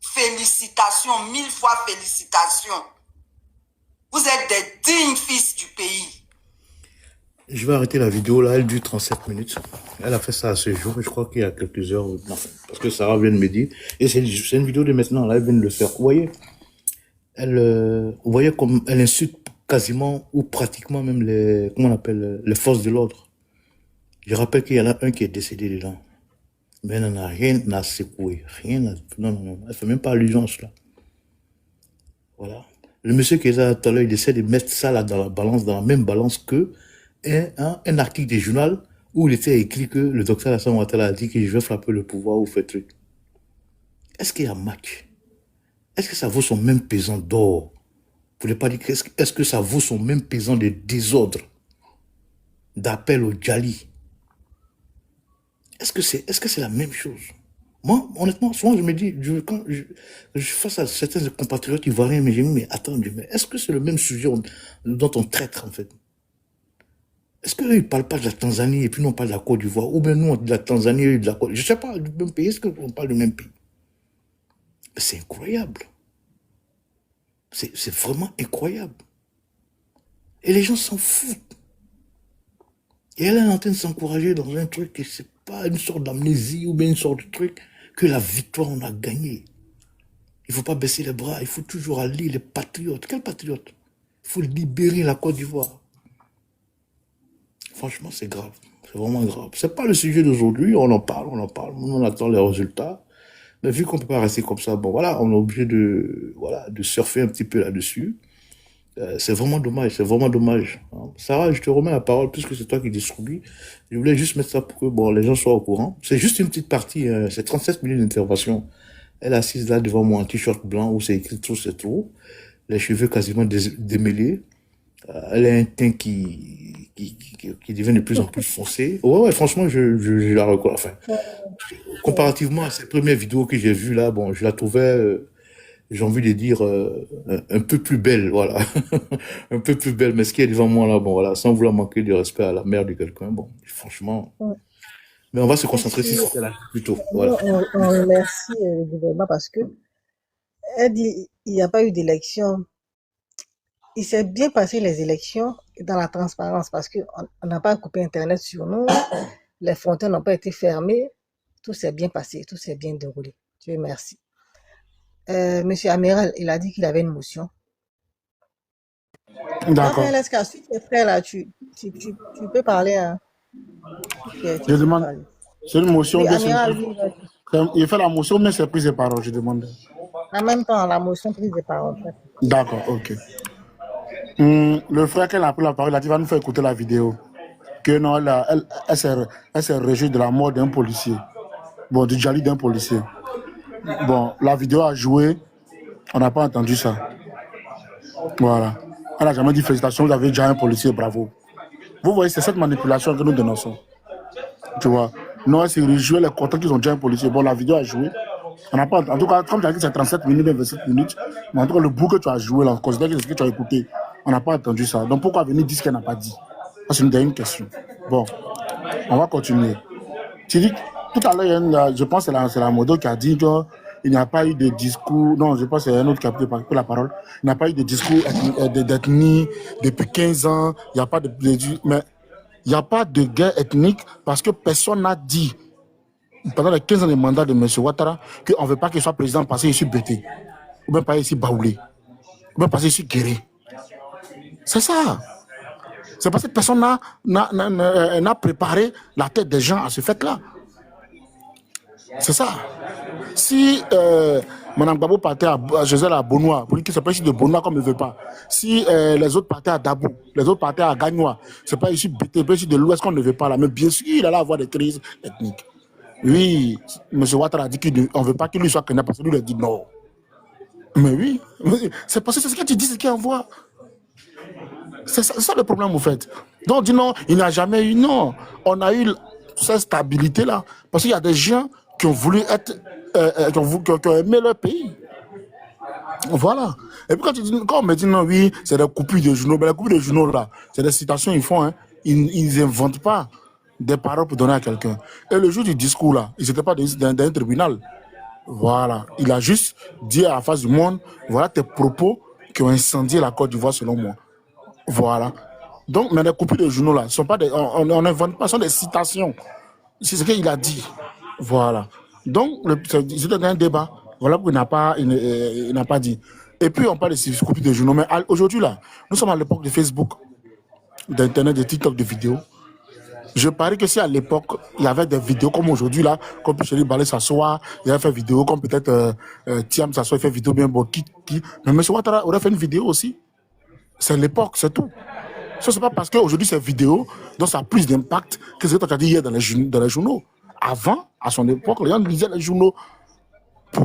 Félicitations, 1000 fois félicitations. Vous êtes des dignes fils du pays. Je vais arrêter la vidéo là, elle dure 37 minutes. Elle a fait ça à ce jour, je crois qu'il y a quelques heures. Non, parce que Sarah vient de me dire. Et c'est une vidéo de maintenant, là, elle vient de le faire. Vous voyez, vous voyez comme elle insulte quasiment ou pratiquement même les forces de l'ordre. Je rappelle qu'il y en a un qui est décédé dedans. Mais elle n'en a rien à secouer. Non. Elle fait même pas allusion à cela. Voilà. Le monsieur qui est là tout à l'heure, il essaie de mettre ça là dans la même balance que un article du journal où il était écrit que le docteur Alassane Ouattara a dit que je vais frapper le pouvoir ou faire truc. Est-ce qu'il y a match? Est-ce que ça vaut son même pesant d'or? Vous ne voulez pas dire est-ce que ça vaut son même pesant de désordre, d'appel au Djali? Est-ce que c'est la même chose? Moi, honnêtement, souvent je me dis, quand je face à certains compatriotes ivoiriens, mais je me dis, mais attends, mais est-ce que c'est le même sujet dont on traite en fait? Est-ce qu'eux, ils ne parlent pas de la Tanzanie et puis nous on parle de la Côte d'Ivoire? Ou bien nous, de la Tanzanie et de la Côte d'Ivoire? Je ne sais pas, du même pays, est-ce qu'on parle du même pays? C'est incroyable. C'est vraiment incroyable. Et les gens s'en foutent. Et elle est en train de s'encourager dans un truc qui c'est pas une sorte d'amnésie ou bien une sorte de truc que la victoire on a gagné. Il faut pas baisser les bras, il faut toujours aller les patriotes. Quels patriotes? Il faut libérer la Côte d'Ivoire. Franchement, c'est grave. C'est vraiment grave. C'est pas le sujet d'aujourd'hui, on en parle, on attend les résultats. Mais vu qu'on peut pas rester comme ça, bon voilà, on est obligé de surfer un petit peu là-dessus. C'est vraiment dommage, hein. Sarah, je te remets la parole puisque c'est toi qui distribue. Je voulais juste mettre ça pour que les gens soient au courant. C'est juste une petite partie, c'est 37 minutes d'intervention. Elle est assise là devant moi en t-shirt blanc où c'est écrit trop, c'est trop. Les cheveux quasiment démêlés. Elle a un teint qui devient de plus en plus foncé. Ouais, franchement, je la reconnais. Enfin, comparativement à ses premières vidéos que j'ai vues là, bon, je la trouvais, j'ai envie de dire, un peu plus belle, voilà. Un peu plus belle, mais ce qui est devant moi là, bon, voilà, sans vouloir manquer de respect à la mère de quelqu'un, bon, franchement. Mais on va se concentrer sur ce qu'elle a plutôt, voilà. On remercie le gouvernement parce que elle dit il n'y a pas eu d'élection. Il s'est bien passé les élections dans la transparence parce qu'on n'a pas coupé Internet sur nous, les frontières n'ont pas été fermées, tout s'est bien passé, tout s'est bien déroulé. Dieu merci. Monsieur Amiral, il a dit qu'il avait une motion. D'accord. Raphaël Esca, si tu es prêt là, tu peux parler. Hein. Je demande. C'est une motion Oui, de Amiral, il fait la motion, mais c'est prise de parole, je demande. En même temps, la motion prise de parole. D'accord, ok. Le frère qu'elle a pris la parole, il va nous faire écouter la vidéo. Que non, elle s'est réjouie de la mort d'un policier. Bon, du Djali d'un policier. Bon, la vidéo a joué, on n'a pas entendu ça. Voilà. Elle n'a jamais dit félicitations, vous avez déjà un policier, bravo. Vous voyez, c'est cette manipulation que nous dénonçons. Tu vois. Non, elle s'est réjouie, elle est contente qu'ils ont déjà un policier. Bon, la vidéo a joué. On n'a pas, en tout cas, comme tu as dit, c'est 37 minutes, 27 minutes. Mais en tout cas, le bout que tu as joué, là, on considère que c'est ce que tu as écouté. On n'a pas entendu ça. Donc pourquoi venir dire ce qu'elle n'a pas dit? C'est une dernière question. Bon, on va continuer. Tu dis, tout à l'heure, je pense que c'est la Modo qui a dit qu'il n'y a pas eu de discours. Non, je pense que c'est un autre qui a pris la parole. Il n'y a pas eu de discours d'ethnie depuis 15 ans. Il n'y a pas mais il n'y a pas de guerre ethnique parce que personne n'a dit pendant les 15 ans de mandat de M. Ouattara qu'on ne veut pas qu'il soit président parce qu'il est ici Bété, ou bien parce qu'il est ici Baoulé, ou bien parce qu'il est ici Guéré. C'est ça. C'est parce que personne n'a préparé la tête des gens à ce fait-là. C'est ça. Si Mme Gbagbo partait à José à Bonois, pour dire qu'il ne s'est pas ici de Bonois comme il ne veut pas. Si les autres partaient à Dabou, les autres partaient à Gagnois, ce n'est pas ici Bété, pas ici de l'Ouest qu'on ne veut pas là. Mais bien sûr, il allait avoir des crises ethniques. Oui, M. Ouattara a dit qu'on ne veut pas qu'il lui soit candidat parce que lui, il a dit non. Mais oui, c'est parce que c'est ce que tu dis, c'est qu'il envoie. C'est ça le problème, vous faites. Donc, on dit non, il n'y a jamais eu, non. On a eu cette stabilité-là. Parce qu'il y a des gens qui ont voulu être, qui ont aimé leur pays. Voilà. Et puis quand on me dit non, oui, c'est des coupures de journaux, ben les coupures de journaux, là, c'est des citations, ils font, hein. Ils n'inventent pas des paroles pour donner à quelqu'un. Et le jour du discours, là, ils n'étaient pas dans un tribunal. Voilà. Il a juste dit à la face du monde, voilà tes propos qui ont incendié la Côte d'Ivoire, selon moi. Voilà. Donc, mais les copies de journaux, là, sont pas des, on n'invente pas, ce sont des citations. C'est ce qu'il a dit. Voilà. Donc, c'était un débat. Voilà pourquoi il n'a pas dit. Et puis, on parle de copies de journaux. Mais aujourd'hui, là, nous sommes à l'époque de Facebook, d'Internet, de TikTok, de vidéos. Je parie que si à l'époque, il y avait des vidéos comme aujourd'hui, là, comme Picheli Balé s'asseoir, il a fait vidéo, comme peut-être Thiam s'assoit, il fait vidéo bien bon, mais M. Ouattara aurait fait une vidéo aussi. C'est l'époque, c'est tout. Ce n'est pas parce qu'aujourd'hui c'est vidéo, donc ça a plus d'impact que ce que tu as dit hier dans les journaux. Avant, à son époque, les gens lisaient les journaux.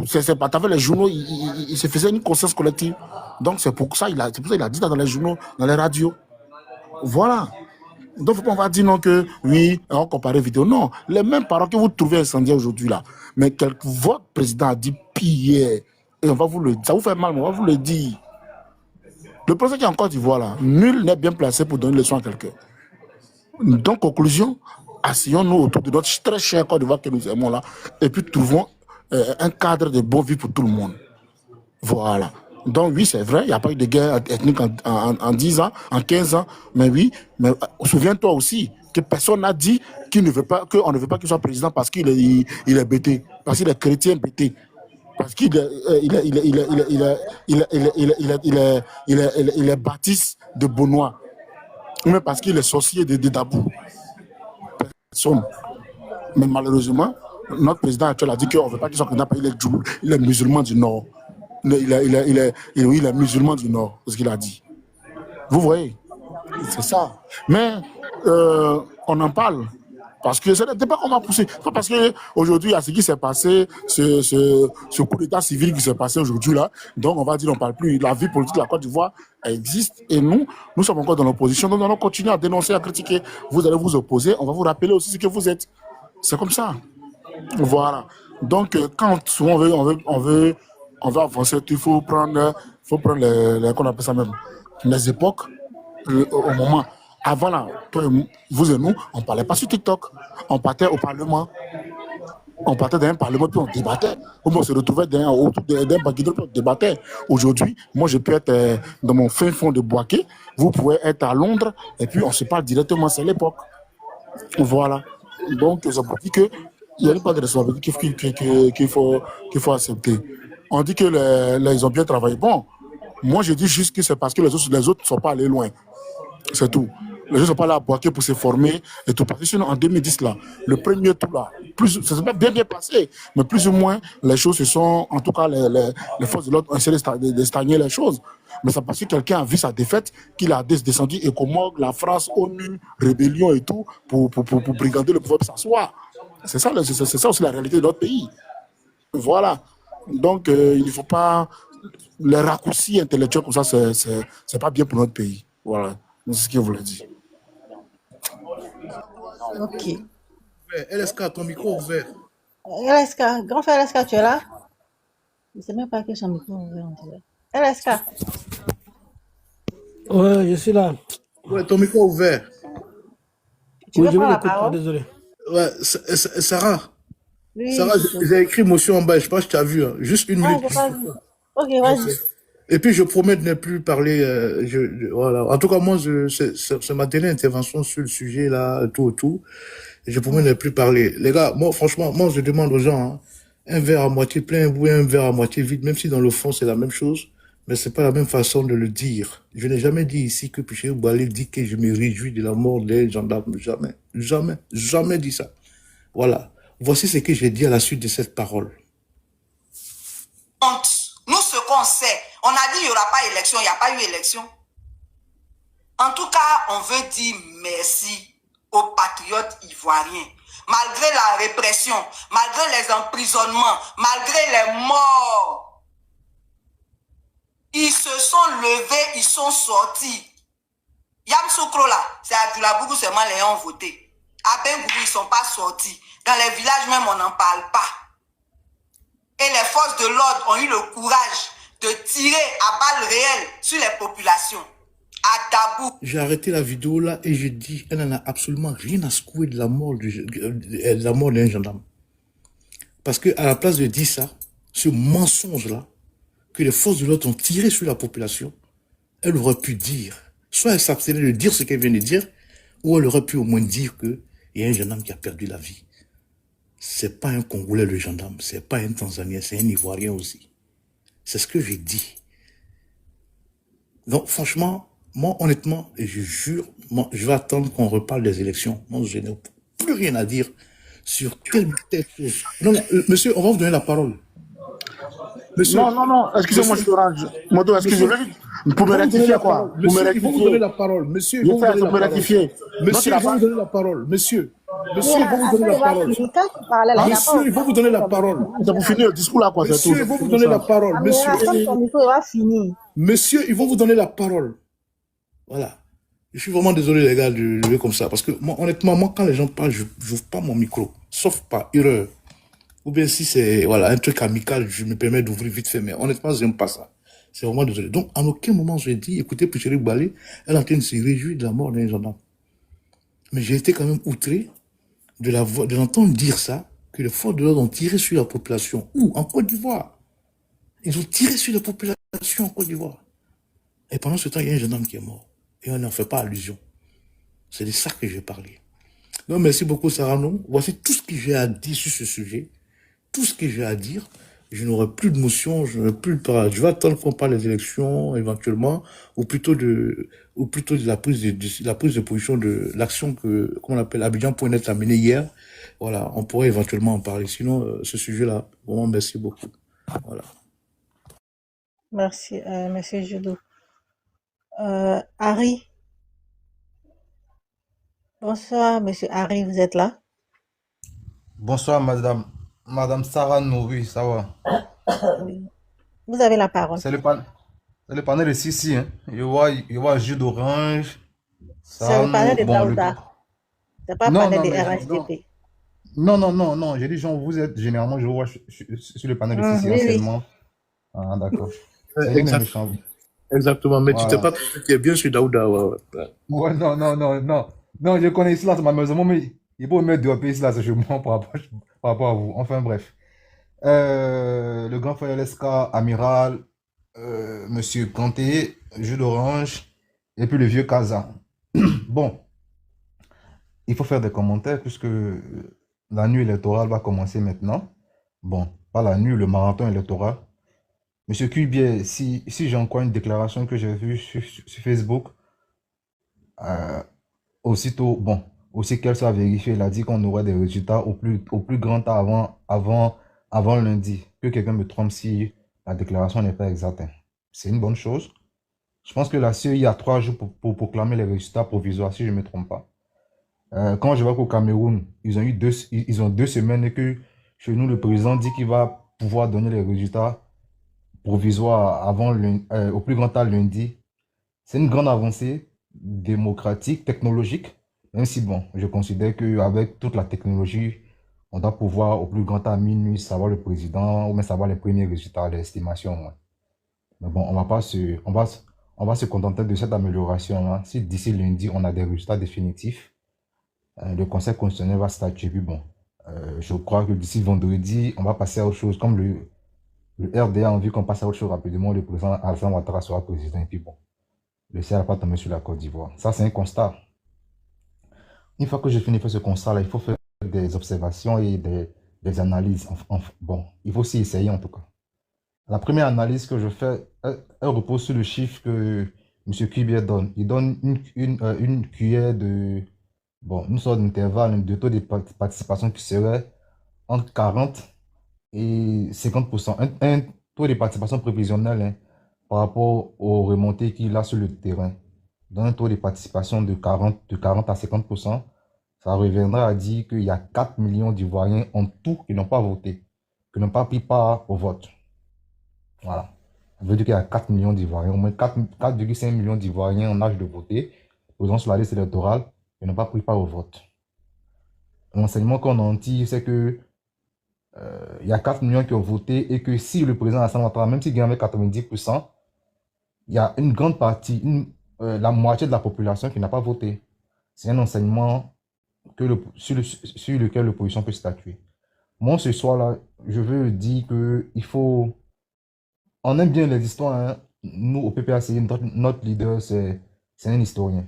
C'est pas, t'avais les journaux, il se faisait une conscience collective. Donc c'est pour ça qu'il a dit ça dans les journaux, dans les radios. Voilà. Donc, on va dire non que, oui, on compare vidéo. Non, les mêmes paroles que vous trouvez incendiées aujourd'hui là. Mais votre président a dit pire. Et on va vous le dire. Ça vous fait mal, mais on va vous le dire. Le président qui est en Côte d'Ivoire là, nul n'est bien placé pour donner leçon à quelqu'un. Donc, conclusion, asseyons-nous autour de notre très cher Côte d'Ivoire que nous aimons là. Et puis, trouvons un cadre de bonne vie pour tout le monde. Voilà. Donc oui, c'est vrai, il n'y a pas eu de guerre ethnique en 10 ans, en 15 ans, mais oui, mais souviens-toi aussi que personne n'a dit qu'on ne veut pas qu'il soit président parce qu'il est bêté, parce qu'il est chrétien bêté, parce qu'il est baptiste de Bonois, ou même parce qu'il est sorcier de Dabou. Personne. Mais malheureusement, notre président actuel a dit qu'on ne veut pas qu'il soit président parce qu'il est musulman du Nord. Il est musulman du Nord, c'est ce qu'il a dit. Vous voyez, c'est ça. Mais on en parle. Parce que ce n'était pas qu'on va pousser. C'est pas parce qu'aujourd'hui, il y a ce qui s'est passé, ce coup d'état civil qui s'est passé aujourd'hui là. Donc, on va dire, on ne parle plus. La vie politique de la Côte d'Ivoire existe et nous sommes encore dans l'opposition. Donc, nous allons continuer à dénoncer, à critiquer. Vous allez vous opposer. On va vous rappeler aussi ce que vous êtes. C'est comme ça. Voilà. Donc, quand souvent on veut avancer, il faut prendre qu'on appelle ça même, les époques, au moment. Avant là, vous et nous, on ne parlait pas sur TikTok. On partait au Parlement. On partait dans un Parlement, puis on débattait. On se retrouvait autour d'un banquet, puis on débattait. Aujourd'hui, moi, je peux être dans mon fin fond de Boaké. Vous pouvez être à Londres, et puis on se parle directement, c'est l'époque. Voilà. Donc, ça veut dire qu'il n'y a pas de responsabilité qu'il faut accepter. On dit que ils ont bien travaillé. Bon, moi, je dis juste que c'est parce que les autres ne sont pas allés loin. C'est tout. Les gens ne sont pas là à Boaké pour se former et tout. Parce que sinon, en 2010, là, le premier tour, là, ça s'est bien passé. Mais plus ou moins, les choses se sont, en tout cas, les forces de l'ordre ont essayé de stagner les choses. Mais c'est parce que quelqu'un a vu sa défaite qu'il a descendu Ecomog, la France, ONU, rébellion et tout, pour brigander le pouvoir de s'asseoir. C'est ça aussi la réalité de notre pays. Voilà. Donc, il ne faut pas. Les raccourcis intellectuels comme ça, c'est pas bien pour notre pays. Voilà. C'est ce que je voulais dire. Ok. LSK, ton micro ouvert. LSK, grand frère LSK, tu es là? Je ne sais même pas que son micro est ouvert, on dirait. LSK. Ouais, je suis là. Ouais, ton micro ouvert. Tu Oui, veux je prendre vous la écoute, parole? désolé. Ouais, Sarah. Oui. Sarah, j'ai écrit motion en bas, je sais pas si tu as vu. Hein. Juste une minute. J'ai pas vu. Ok, vas-y. Et puis, je promets de ne plus parler. Voilà. En tout cas, moi, c'est ma dernière intervention sur le sujet, là, tout. Et je promets de ne plus parler. Les gars, moi, franchement, je demande aux gens, hein, un verre à moitié plein ou un verre à moitié vide, même si dans le fond, c'est la même chose, mais c'est pas la même façon de le dire. Je n'ai jamais dit ici que Piché Oubalé dit que je me réjouis de la mort des gendarmes. Jamais. Jamais. Jamais dit ça. Voilà. Voici ce que j'ai dit à la suite de cette parole. Nous, ce qu'on sait, on a dit qu'il n'y aura pas élection, il n'y a pas eu élection. En tout cas, on veut dire merci aux patriotes ivoiriens. Malgré la répression, malgré les emprisonnements, malgré les morts, ils se sont levés, ils sont sortis. Yamsoukro là, c'est à Dulabougou seulement les ont voté. À Bengoubou, ils ne sont pas sortis. Dans les villages même, on n'en parle pas. Et les forces de l'ordre ont eu le courage de tirer à balles réelles sur les populations. À Dabou. J'ai arrêté la vidéo là et je dis, elle n'en a absolument rien à secouer de la mort d'un gendarme. Parce que à la place de dire ça, ce mensonge là, que les forces de l'ordre ont tiré sur la population, elle aurait pu dire, soit elle s'abstenait de dire ce qu'elle vient de dire, ou elle aurait pu au moins dire qu'il y a un gendarme qui a perdu la vie. C'est pas un Congolais le gendarme, c'est pas un Tanzanien, c'est un Ivoirien aussi. C'est ce que j'ai dit. Donc franchement, moi honnêtement, et je jure, moi, je vais attendre qu'on reparle des élections. Moi je n'ai plus rien à dire sur telle chose. Non, monsieur, on va vous donner la parole. Monsieur, Non, excusez-moi, je te range. Moto, excusez-moi. Pour me rectifier quoi? Monsieur, ils vont vous donner la parole. Monsieur, ils vont vous donner la parole. Monsieur, ils vont vous donner la parole. Monsieur, ils vont vous donner la parole. Monsieur, ils vont vous donner la parole. C'est pour finir le discours là, quoi. Monsieur, ils vont vous donner la parole. Monsieur, monsieur, ils vont vous donner la parole. Voilà. Je suis vraiment désolé, les gars, de lever comme ça. Parce que, moi, honnêtement, moi, quand les gens parlent, je n'ouvre pas mon micro. Sauf par erreur. Ou bien si c'est voilà, un truc amical, je me permets d'ouvrir vite fait. Mais honnêtement, j'aime pas ça. C'est vraiment désolé. Donc, en aucun moment, je dis, écoutez, Piché Oubalé, elle est en train de se réjouir de la mort d'un gendarme. Mais j'ai été quand même outré de l'entendre dire ça, que les forces de l'ordre ont tiré sur la population. Où? En Côte d'Ivoire. Ils ont tiré sur la population en Côte d'Ivoire. Et pendant ce temps, il y a un gendarme qui est mort. Et on n'en fait pas allusion. C'est de ça que j'ai parlé. Donc, merci beaucoup, Sarah. Non. Voici tout ce que j'ai à dire sur ce sujet. Tout ce que j'ai à dire. Je n'aurai plus de motion, je n'aurai plus de parole. Je vais attendre qu'on parle des élections, éventuellement, ou plutôt de la prise de position de l'action que, qu'on appelle Abidjan.net a menée hier. Voilà. On pourrait éventuellement en parler. Sinon, ce sujet-là, vraiment, merci beaucoup. Voilà. Merci, monsieur Judo. Harry. Bonsoir, monsieur Harry, vous êtes là? Bonsoir, madame. Madame Sarah Nouri, ça va? Oui. Vous avez la parole. C'est c'est le panel de Sissi, hein. Il y a jus d'orange, C'est le panel Sarano, de bon, Daouda. C'est pas le Non, panel non, de mais RHDP. non. J'ai dit, genre, vous êtes, généralement, je vous vois sur le panel de Sissi Oui, oui. anciennement. Ah, d'accord. C'est rien de Exact, méchant. exactement. Mais tu t'es Voilà. pas trouvé qui est bien sur Daouda. Ouais. Ouais, non. Non, je connais cela, c'est malheureusement, mais il faut me mettre deux pays là, c'est chez moi par rapport à vous. Enfin, bref. Le grand frère LSK, Amiral, Monsieur Kanté, jus d'orange, et puis le vieux Kaza. Bon, il faut faire des commentaires puisque la nuit électorale va commencer maintenant. Bon, pas la nuit, le marathon électoral. Monsieur Cubier, si j'ai encore une déclaration que j'ai vue sur Facebook, euh, aussitôt, bon, aussi qu'elle soit vérifiée, il a dit qu'on aurait des résultats au plus grand temps avant lundi. Que quelqu'un me trompe si la déclaration n'est pas exacte, hein. C'est une bonne chose. Je pense que la CEI a 3 jours pour proclamer les résultats provisoires, si je ne me trompe pas. Quand je vois qu'au Cameroun, ils ont 2 semaines et que chez nous, le président dit qu'il va pouvoir donner les résultats provisoires au plus grand temps lundi. C'est une grande avancée démocratique, technologique, même si, bon, je considère qu'avec toute la technologie, on doit pouvoir au plus grand temps à minuit savoir le président ou même savoir les premiers résultats, les estimations, ouais. Mais bon, on va se contenter de cette amélioration-là. Si d'ici lundi, on a des résultats définitifs, le Conseil constitutionnel va statuer. Puis bon, je crois que d'ici vendredi, on va passer à autre chose. Comme le RDA a envie qu'on passe à autre chose rapidement, le président Alassane Ouattara sera président. Et puis bon, le ciel n'a pas tombé sur la Côte d'Ivoire. Ça, c'est un constat. Une fois que j'ai fini de faire ce constat-là, il faut faire des observations et des analyses. Bon, il faut s'y essayer en tout cas. La première analyse que je fais, elle repose sur le chiffre que M. Kubier donne. Il donne une cuillère bon, une sorte d'intervalle de taux de participation qui serait entre 40 et 50%. Un taux de participation prévisionnel, hein, par rapport aux remontées qu'il a sur le terrain. Dans un taux de participation de 40 à 50%, ça reviendra à dire qu'il y a 4 millions d'Ivoiriens en tout qui n'ont pas voté, qui n'ont pas pris part au vote. Voilà. Ça veut dire qu'il y a 4 millions d'Ivoiriens, au moins 4,5 millions d'Ivoiriens en âge de voter, présents sur la liste électorale, qui n'ont pas pris part au vote. L'enseignement qu'on en tire, c'est que il y a 4 millions qui ont voté et que si le président Alassane Ouattara, même s'il gagne avec 90%, il y a une grande partie, la moitié de la population qui n'a pas voté. C'est un enseignement sur lequel l'opposition peut statuer. Moi, ce soir-là, je veux dire qu'il faut... On aime bien les histoires, hein. Nous, au PPACI, notre leader, c'est un historien.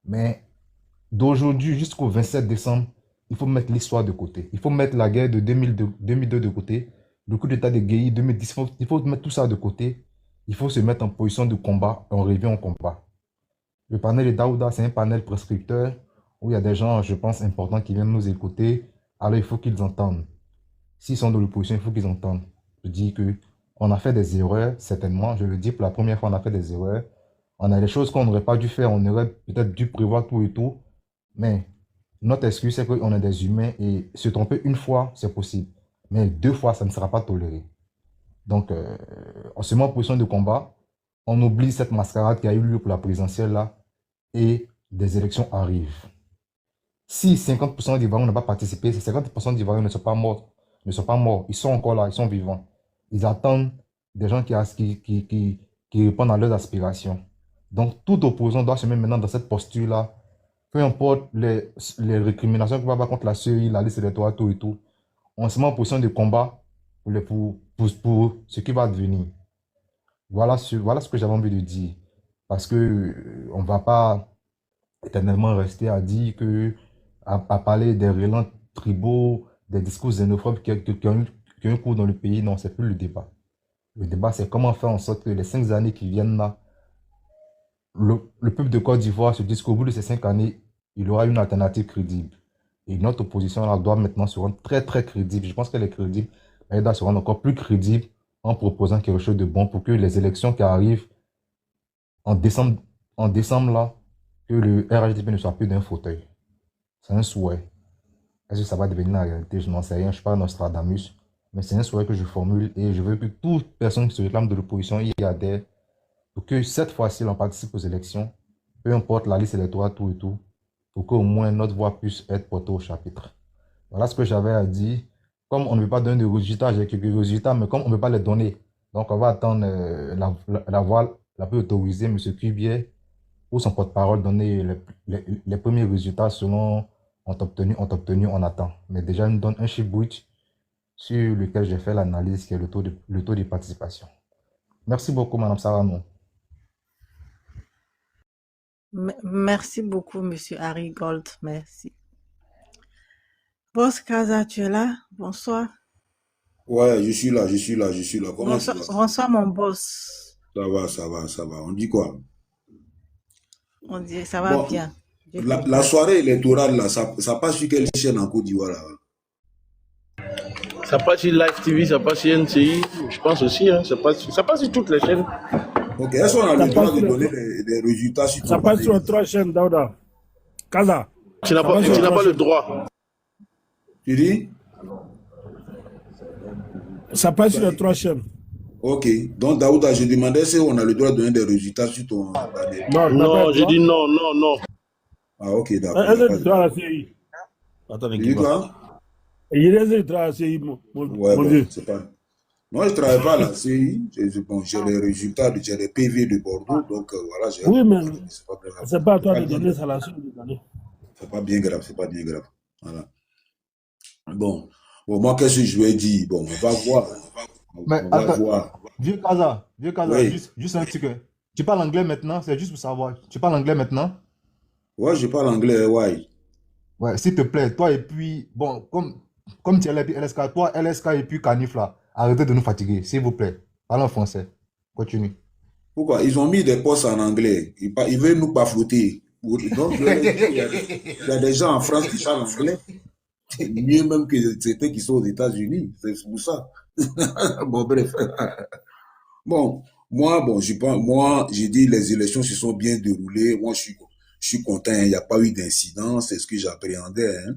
Mais d'aujourd'hui jusqu'au 27 décembre, il faut mettre l'histoire de côté. Il faut mettre la guerre de 2002 de côté, le coup d'état de Gueye 2010. Il faut mettre tout ça de côté. Il faut se mettre en position de combat. On revient au combat. Le panel de Daouda, c'est un panel prescripteur où il y a des gens, je pense, importants qui viennent nous écouter. Alors, il faut qu'ils entendent. S'ils sont dans l'opposition, il faut qu'ils entendent. Je dis que on a fait des erreurs, certainement. Je le dis pour la première fois, on a fait des erreurs. On a des choses qu'on n'aurait pas dû faire. On aurait peut-être dû prévoir tout et tout. Mais notre excuse, c'est qu'on est des humains et se tromper une fois, c'est possible. Mais 2 fois, ça ne sera pas toléré. Donc, on se met en position de combat. On oublie cette mascarade qui a eu lieu pour la présidentielle là et des élections arrivent. Si 50% d'Ivoiriens n'ont pas participé, ces 50% d'Ivoiriens ne sont pas morts. Ils sont encore là, ils sont vivants. Ils attendent des gens qui répondent à leurs aspirations. Donc, tout opposant doit se mettre maintenant dans cette posture-là. Peu importe les récriminations qu'on va avoir contre la CEI, la liste électorale, tout et tout. On se met en position de combat pour ce qui va devenir. Voilà ce que j'avais envie de dire. Parce que on ne va pas éternellement rester à dire à parler des relents tribaux, des discours xénophobes qui ont un cours dans le pays. Non, c'est plus le débat. Le débat, c'est comment faire en sorte que les 5 années qui viennent là, le peuple de Côte d'Ivoire se dise qu'au bout de ces 5 années, il aura une alternative crédible. Et notre opposition là, doit maintenant se rendre très très crédible. Je pense qu'elle est crédible, mais elle doit se rendre encore plus crédible en proposant quelque chose de bon pour que les élections qui arrivent en décembre là, que le RHDP ne soit plus d'un fauteuil. C'est un souhait. Est-ce que ça va devenir la réalité? Je n'en sais rien. Je ne suis pas Nostradamus. Mais c'est un souhait que je formule et je veux que toute personne qui se réclame de l'opposition y adhère pour que cette fois-ci, on participe aux élections, peu importe la liste électorale, tout et tout, pour qu'au moins notre voix puisse être portée au chapitre. Voilà ce que j'avais à dire. Comme on ne veut pas donner de résultats, j'ai quelques résultats, mais comme on ne veut pas les donner, donc on va attendre la voix la plus autorisée, M. Cubier, ou son porte-parole, donner les premiers résultats selon on attend. Mais déjà, il nous donne un chiffre brut sur lequel j'ai fait l'analyse, qui est le taux de participation. Merci beaucoup, Mme Sarano. Merci beaucoup, Monsieur Harry Gold. Merci. Boss Kaza, tu es là? Bonsoir. Ouais, je suis là. Comment tu vas? Bonsoir, mon boss. Ça va. On dit quoi? On dit ça va Bon, bien. la soirée électorale, là, ça passe sur quelle chaîne en Côte d'Ivoire, là? Ça passe sur Live TV, ça passe sur NCI, je pense aussi. Hein, ça passe sur toutes les chaînes. Ok, est-ce qu'on a le droit de donner des résultats sur Ça ton passe panel? sur 3 chaînes, Daouda. Kaza. Tu n'as pas le droit. Tu dis? Ça passe sur les 3 chaînes. Ok, donc Daouda, je demandais si on a le droit de donner des résultats sur ton panel. Non, j'ai dit non. Ah, ok, d'accord. Est-ce que tu dois la CI? Attendez, Tu dis quoi? Il est que tu dois la CI, mon Ouais, bon, Dieu. c'est pas... Moi, je ne travaille pas à la CI. Bon, j'ai les résultats, j'ai les PV de Bordeaux, donc voilà. Oui, mais c'est pas bien grave. c'est pas à toi de donner, c'est à la CI de donner. C'est pas bien grave. Voilà. Bon, moi, qu'est-ce que je lui ai dit? Bon, on va voir. Mais On va attends, voir. vieux Kaza, Oui. juste un petit peu. Tu parles anglais maintenant, c'est juste pour savoir. Tu parles anglais maintenant? Ouais, je parle anglais, ouais. Ouais, s'il te plaît, toi et puis, bon, comme tu es là, puis LSK, toi, LSK et puis Canif là, arrêtez de nous fatiguer, s'il vous plaît. Parle en français. Continue. Pourquoi? Ils ont mis des postes en anglais. Ils veulent nous pas flouter. Donc, il y a des gens en France qui parlent anglais. Mieux même que certains qui sont aux États-Unis. C'est pour ça. Bon, bref. Bon, moi, j'ai dit les élections se sont bien déroulées. Moi, je suis content. Il n'y a pas eu d'incident. C'est ce que j'appréhendais. Hein.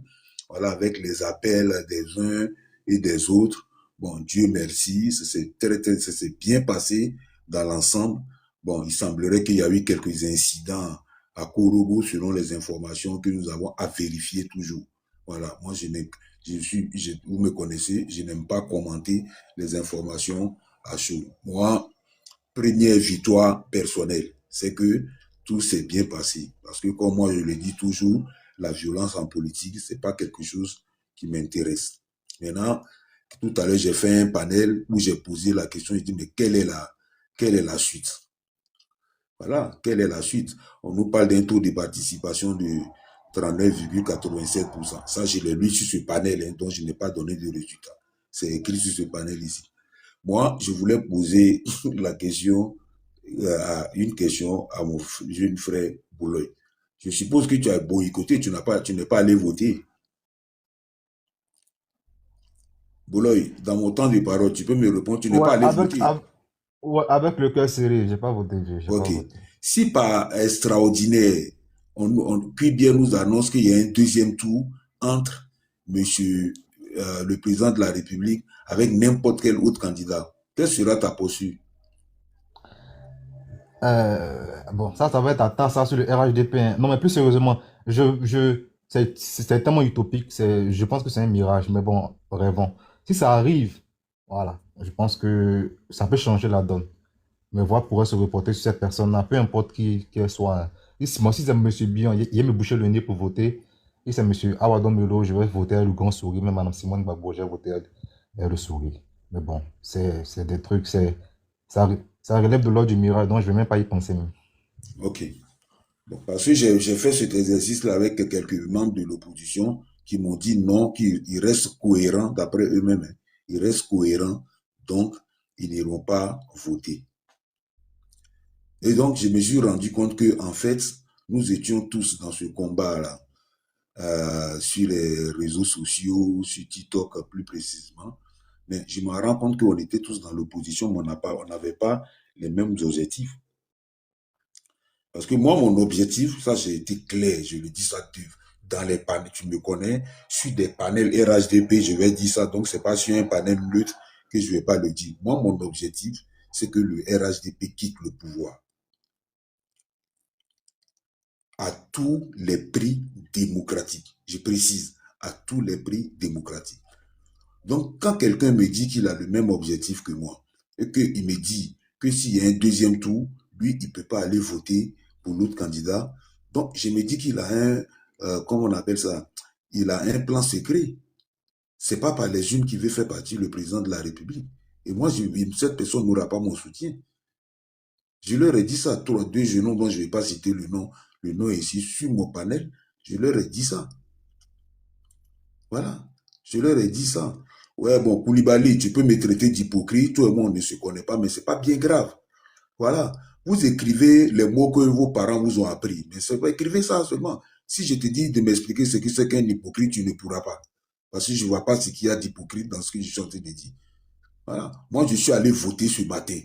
Voilà, avec les appels des uns et des autres. Bon, Dieu merci. Ça s'est bien passé dans l'ensemble. Bon, il semblerait qu'il y a eu quelques incidents à Korogo selon les informations que nous avons à vérifier toujours. Voilà, moi, vous me connaissez, je n'aime pas commenter les informations à chaud. Moi, première victoire personnelle, c'est que tout s'est bien passé. Parce que comme moi, je le dis toujours, la violence en politique, c'est pas quelque chose qui m'intéresse. Maintenant, tout à l'heure, j'ai fait un panel où j'ai posé la question, j'ai dit, mais quelle est la suite? Voilà, quelle est la suite? On nous parle d'un taux de participation de 39,87%. Ça, je l'ai lu sur ce panel, hein, dont je n'ai pas donné de résultat. C'est écrit sur ce panel ici. Moi, je voulais poser une question à mon jeune frère Bouloy. Je suppose que tu as boycotté, tu n'es pas allé voter. Bouloy, dans mon temps de parole, tu peux me répondre, tu n'es pas allé voter. Avec le cœur serré, j'ai pas voté. Ok. Si par extraordinaire, puis bien nous annonce qu'il y a un deuxième tour entre monsieur le président de la République avec n'importe quel autre candidat, quelle sera ta posture? Bon, ça va être à temps, ça sur le RHDP. Hein. Non, mais plus sérieusement, c'est tellement utopique, je pense que c'est un mirage, mais bon, rêvons. Si ça arrive, voilà, je pense que ça peut changer la donne. Mes voix pourraient se reporter sur cette personne-là, peu importe qui elle soit. Moi, si c'est M. Bion, il me boucher le nez pour voter. Si c'est M. Awadon Melo, je vais voter avec le grand sourire. Même Mme Simone Gbagbo, je vais voter avec le sourire. Mais bon, c'est des trucs, ça relève de l'ordre du mirage, donc je ne vais même pas y penser. Ok. Bon, parce que j'ai fait cet exercice-là avec quelques membres de l'opposition qui m'ont dit non, qu'ils restent cohérents d'après eux-mêmes. Hein. Ils restent cohérents, donc ils n'iront pas voter. Et donc, je me suis rendu compte que, en fait, nous étions tous dans ce combat-là, sur les réseaux sociaux, sur TikTok plus précisément. Mais je me rends compte qu'on était tous dans l'opposition, mais on n'avait pas les mêmes objectifs. Parce que moi, mon objectif, ça j'ai été clair, je le dis ça dans les panels, tu me connais, sur des panels RHDP, je vais dire ça, donc c'est pas sur un panel neutre que je vais pas le dire. Moi, mon objectif, c'est que le RHDP quitte le pouvoir à tous les prix démocratiques. Je précise, à tous les prix démocratiques. Donc, quand quelqu'un me dit qu'il a le même objectif que moi, et qu'il me dit que s'il y a un deuxième tour, lui, il ne peut pas aller voter pour l'autre candidat, donc je me dis qu'il a un, comment on appelle ça, il a un plan secret. C'est pas par les unes qu'il veut faire partie le président de la République. Et moi, cette personne n'aura pas mon soutien. Je leur ai dit ça, deux jeunes dont je ne vais pas citer le nom est ici sur mon panel, je leur ai dit ça. Voilà, je leur ai dit ça. Ouais, bon, Koulibaly, tu peux me traiter d'hypocrite, tout le monde ne se connaît pas, mais c'est pas bien grave. Voilà, vous écrivez les mots que vos parents vous ont appris, mais c'est pas écrivez ça seulement. Si je te dis de m'expliquer ce que c'est qu'un hypocrite, tu ne pourras pas. Parce que je ne vois pas ce qu'il y a d'hypocrite dans ce que je suis en train de dire. Voilà, moi je suis allé voter ce matin.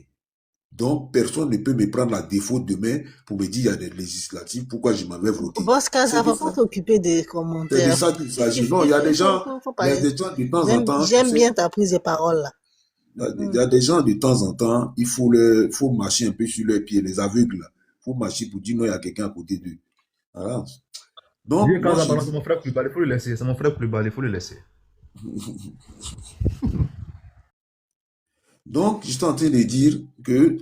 Donc, personne ne peut me prendre la défaut demain pour me dire qu'il y a des législatives, pourquoi je m'avais voté. Bosca, ça ne va pas t'occuper des commentaires. C'est de ça qu'il s'agit. Non, il y a des gens, de temps en temps. J'aime bien ta prise de parole là. Il y a des gens de temps en temps, il faut marcher un peu sur leurs pieds, les aveugles. Il faut marcher pour dire non, il y a quelqu'un à côté d'eux. Voilà. Donc, c'est mon frère Koulibaly, il faut le laisser. C'est mon frère Koulibaly, il faut le laisser. Donc, je suis en train de dire que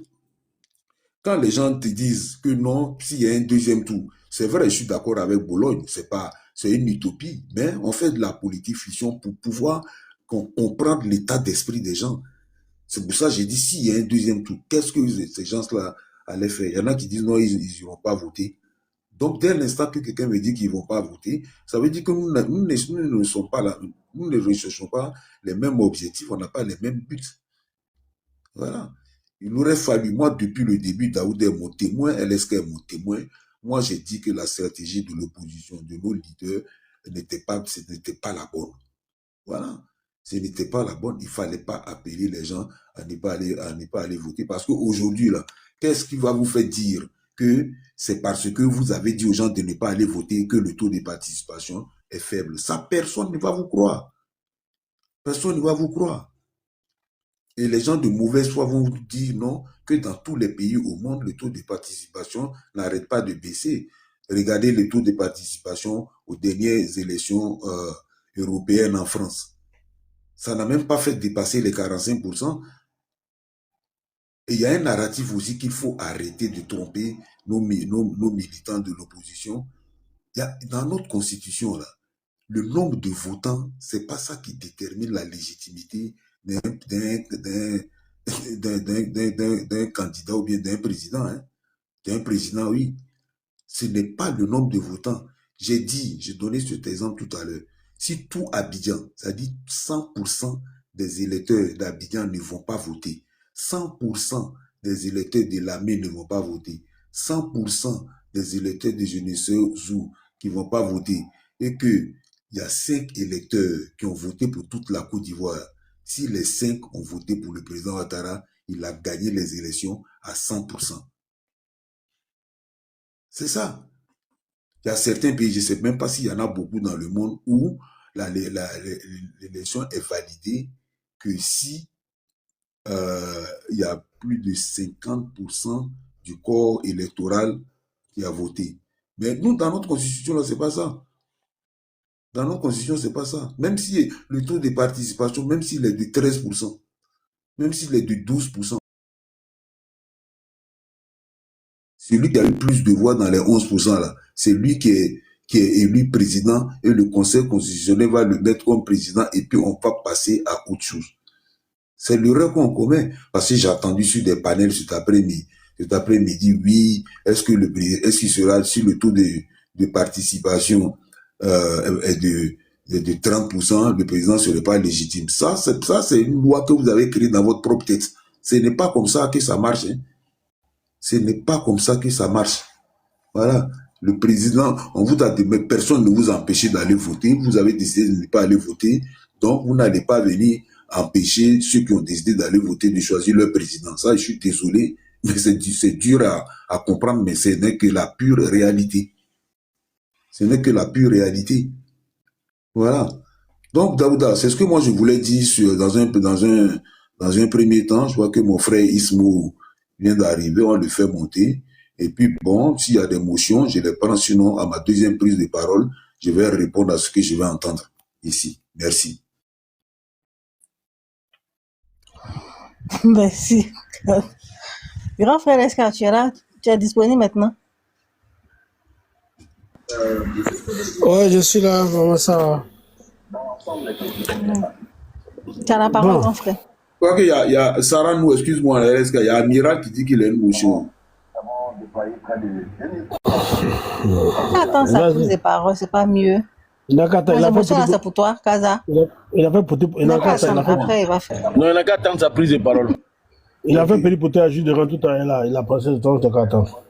quand les gens te disent que non, s'il y a un deuxième tour, c'est vrai, je suis d'accord avec Bologne, c'est une utopie, mais on fait de la politique fiction pour pouvoir comprendre l'état d'esprit des gens. C'est pour ça que j'ai dit, s'il y a un deuxième tour, qu'est-ce que ces gens-là allaient faire? Il y en a qui disent non, ils n'iront pas voter. Donc, dès l'instant que quelqu'un me dit qu'ils ne vont pas voter, ça veut dire que nous ne sommes pas là, nous ne recherchons pas les mêmes objectifs, on n'a pas les mêmes buts. Voilà. Il aurait fallu, moi, depuis le début, Daoud est mon témoin, LSK est mon témoin. Moi, j'ai dit que la stratégie de l'opposition, de nos leaders, ce n'était pas la bonne. Voilà. Ce n'était pas la bonne. Il ne fallait pas appeler les gens à ne pas aller voter. Parce qu'aujourd'hui, là, qu'est-ce qui va vous faire dire que c'est parce que vous avez dit aux gens de ne pas aller voter que le taux de participation est faible? Ça, personne ne va vous croire. Personne ne va vous croire. Et les gens de mauvaise foi vont vous dire non, que dans tous les pays au monde, le taux de participation n'arrête pas de baisser. Regardez le taux de participation aux dernières élections européennes en France. Ça n'a même pas fait dépasser les 45%. Et il y a un narratif aussi qu'il faut arrêter de tromper nos militants de l'opposition. Dans notre constitution, là, le nombre de votants, ce n'est pas ça qui détermine la légitimité d'un candidat ou bien d'un président. Hein. D'un président, oui. Ce n'est pas le nombre de votants. J'ai donné cet exemple tout à l'heure. Si tout Abidjan, c'est-à-dire 100% des électeurs d'Abidjan ne vont pas voter, 100% des électeurs de Lamé ne vont pas voter, 100% des électeurs de je ne sais où qui ne vont pas voter, et qu'il y a 5 électeurs qui ont voté pour toute la Côte d'Ivoire, si les 5 ont voté pour le président Ouattara, il a gagné les élections à 100%. C'est ça. Il y a certains pays, je ne sais même pas s'il y en a beaucoup dans le monde où l'élection est validée que si il y a plus de 50% du corps électoral qui a voté. Mais nous, dans notre constitution, là, ce n'est pas ça. Dans notre constitution, ce n'est pas ça. Même si le taux de participation, même s'il est de 13%, même s'il est de 12%, celui qui a eu plus de voix dans les 11%, là, c'est lui qui est élu président et le Conseil constitutionnel va le mettre comme président et puis on va passer à autre chose. C'est l'erreur qu'on commet. Parce que j'ai entendu sur des panels cet après-midi, oui, est-ce qu'il sera, si le taux de participation est de 30%, le président ne serait pas légitime. Ça, c'est une loi que vous avez créée dans votre propre tête. Ce n'est pas comme ça que ça marche. Hein. Ce n'est pas comme ça que ça marche. Voilà. Le président, personne ne vous a empêché d'aller voter. Vous avez décidé de ne pas aller voter. Donc, vous n'allez pas venir empêcher ceux qui ont décidé d'aller voter de choisir leur président. Ça, je suis désolé, mais c'est dur à comprendre, mais ce n'est que la pure réalité. Ce n'est que la pure réalité. Voilà. Donc, Daouda, c'est ce que moi je voulais dire dans un premier temps. Je vois que mon frère Ismo vient d'arriver, on le fait monter. Et puis, bon, s'il y a des motions, je les prends. Sinon, à ma deuxième prise de parole, je vais répondre à ce que je vais entendre ici. Merci. Merci. Grand frère Esca, tu es là? Tu es disponible maintenant? Ouais, je suis là, comment ça va? Tu as la parole, Bon, grand frère. Je crois qu'il y a Sarah, nous, excuse-moi, il y a Amira qui dit qu'il a une motion. Attends, ça prise vas-y. des paroles, c'est pas mieux. Il n'a qu'à attendre, Moi, il a fait l'émotion là, petit. c'est pour toi, Kaza. Il a fait petit. Il Il n'a n'a qu'à qu'à attendre, il a attendre, fait. après il va faire. Non, il n'a qu'à attendre sa prise de parole. Il a fait Ok. petit pour toi, juste de rentrer tout à l'heure là. Il a passé le temps, il n'a qu'à attendre.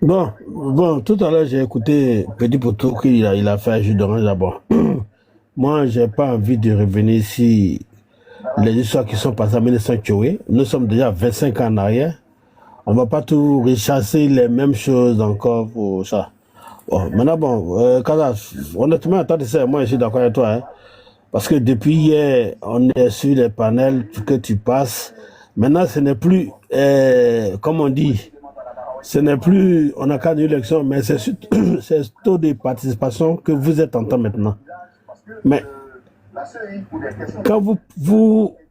Bon, tout à l'heure, j'ai écouté Petit Poteau qu'il a fait un jus d'orange d'abord. Moi, j'ai pas envie de revenir ici. Les histoires qui sont passées en 1900, nous sommes déjà 25 ans en arrière. On va pas tout rechasser les mêmes choses encore pour ça. Bon, maintenant, Kaza, honnêtement, attends, ça, moi, je suis d'accord avec toi. Hein, parce que depuis hier, on est sur les panels que tu passes. Maintenant, ce n'est plus, comme on dit, ce n'est plus, on n'a qu'à une élection, mais c'est le taux de participation que vous êtes en train maintenant. Mais quand vous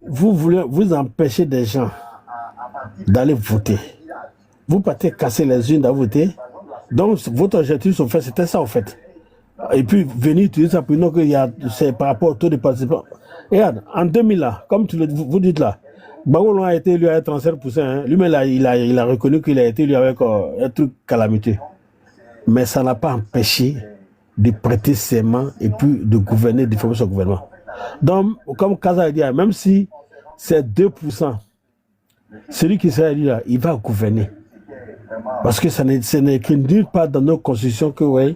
voulez vous empêcher des gens d'aller voter, vous partez casser les unes à voter. Donc, votre objectif, en fait, c'était ça, en fait. Et puis, venir utiliser ça pour nous c'est par rapport au taux de participation. Regarde, en 2000, là, comme vous dites là, Bagolo a été élu à 37%. Hein. Lui-même, il a reconnu qu'il a été élu avec un truc calamiteux. Mais ça n'a pas empêché de prêter serment et puis de gouverner, de former son gouvernement. Donc, comme Kaza a dit, même si c'est 2%, celui qui sera élu là, il va gouverner. Parce que ce n'est que nulle part dans nos constitutions que, ouais,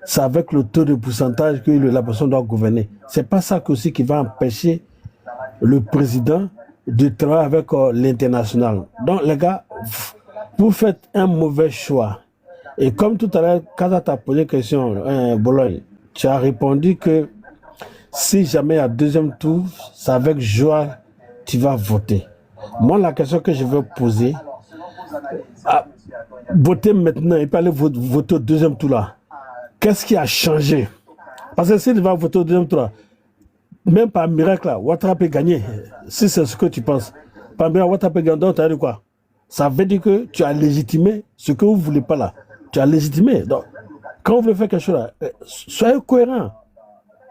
c'est avec le taux de pourcentage que la personne doit gouverner. C'est pas ça aussi qui va empêcher le président de travailler avec l'international. Donc, les gars, vous faites un mauvais choix. Et comme tout à l'heure, quand tu as posé une question, Bologne, tu as répondu que si jamais il y a deuxième tour, c'est avec joie tu vas voter. Moi, la question que je veux poser, voter maintenant et pas aller voter au deuxième tour là, qu'est-ce qui a changé? Parce que s'il va voter au deuxième tour là, même par miracle là, Ouattara peut gagner, si c'est ce que tu penses. Par miracle, Ouattara peut gagner, donc tu as dit quoi? Ça veut dire que tu as légitimé ce que vous ne voulez pas là. Tu as légitimé. Donc, quand vous voulez faire quelque chose là, soyez cohérent.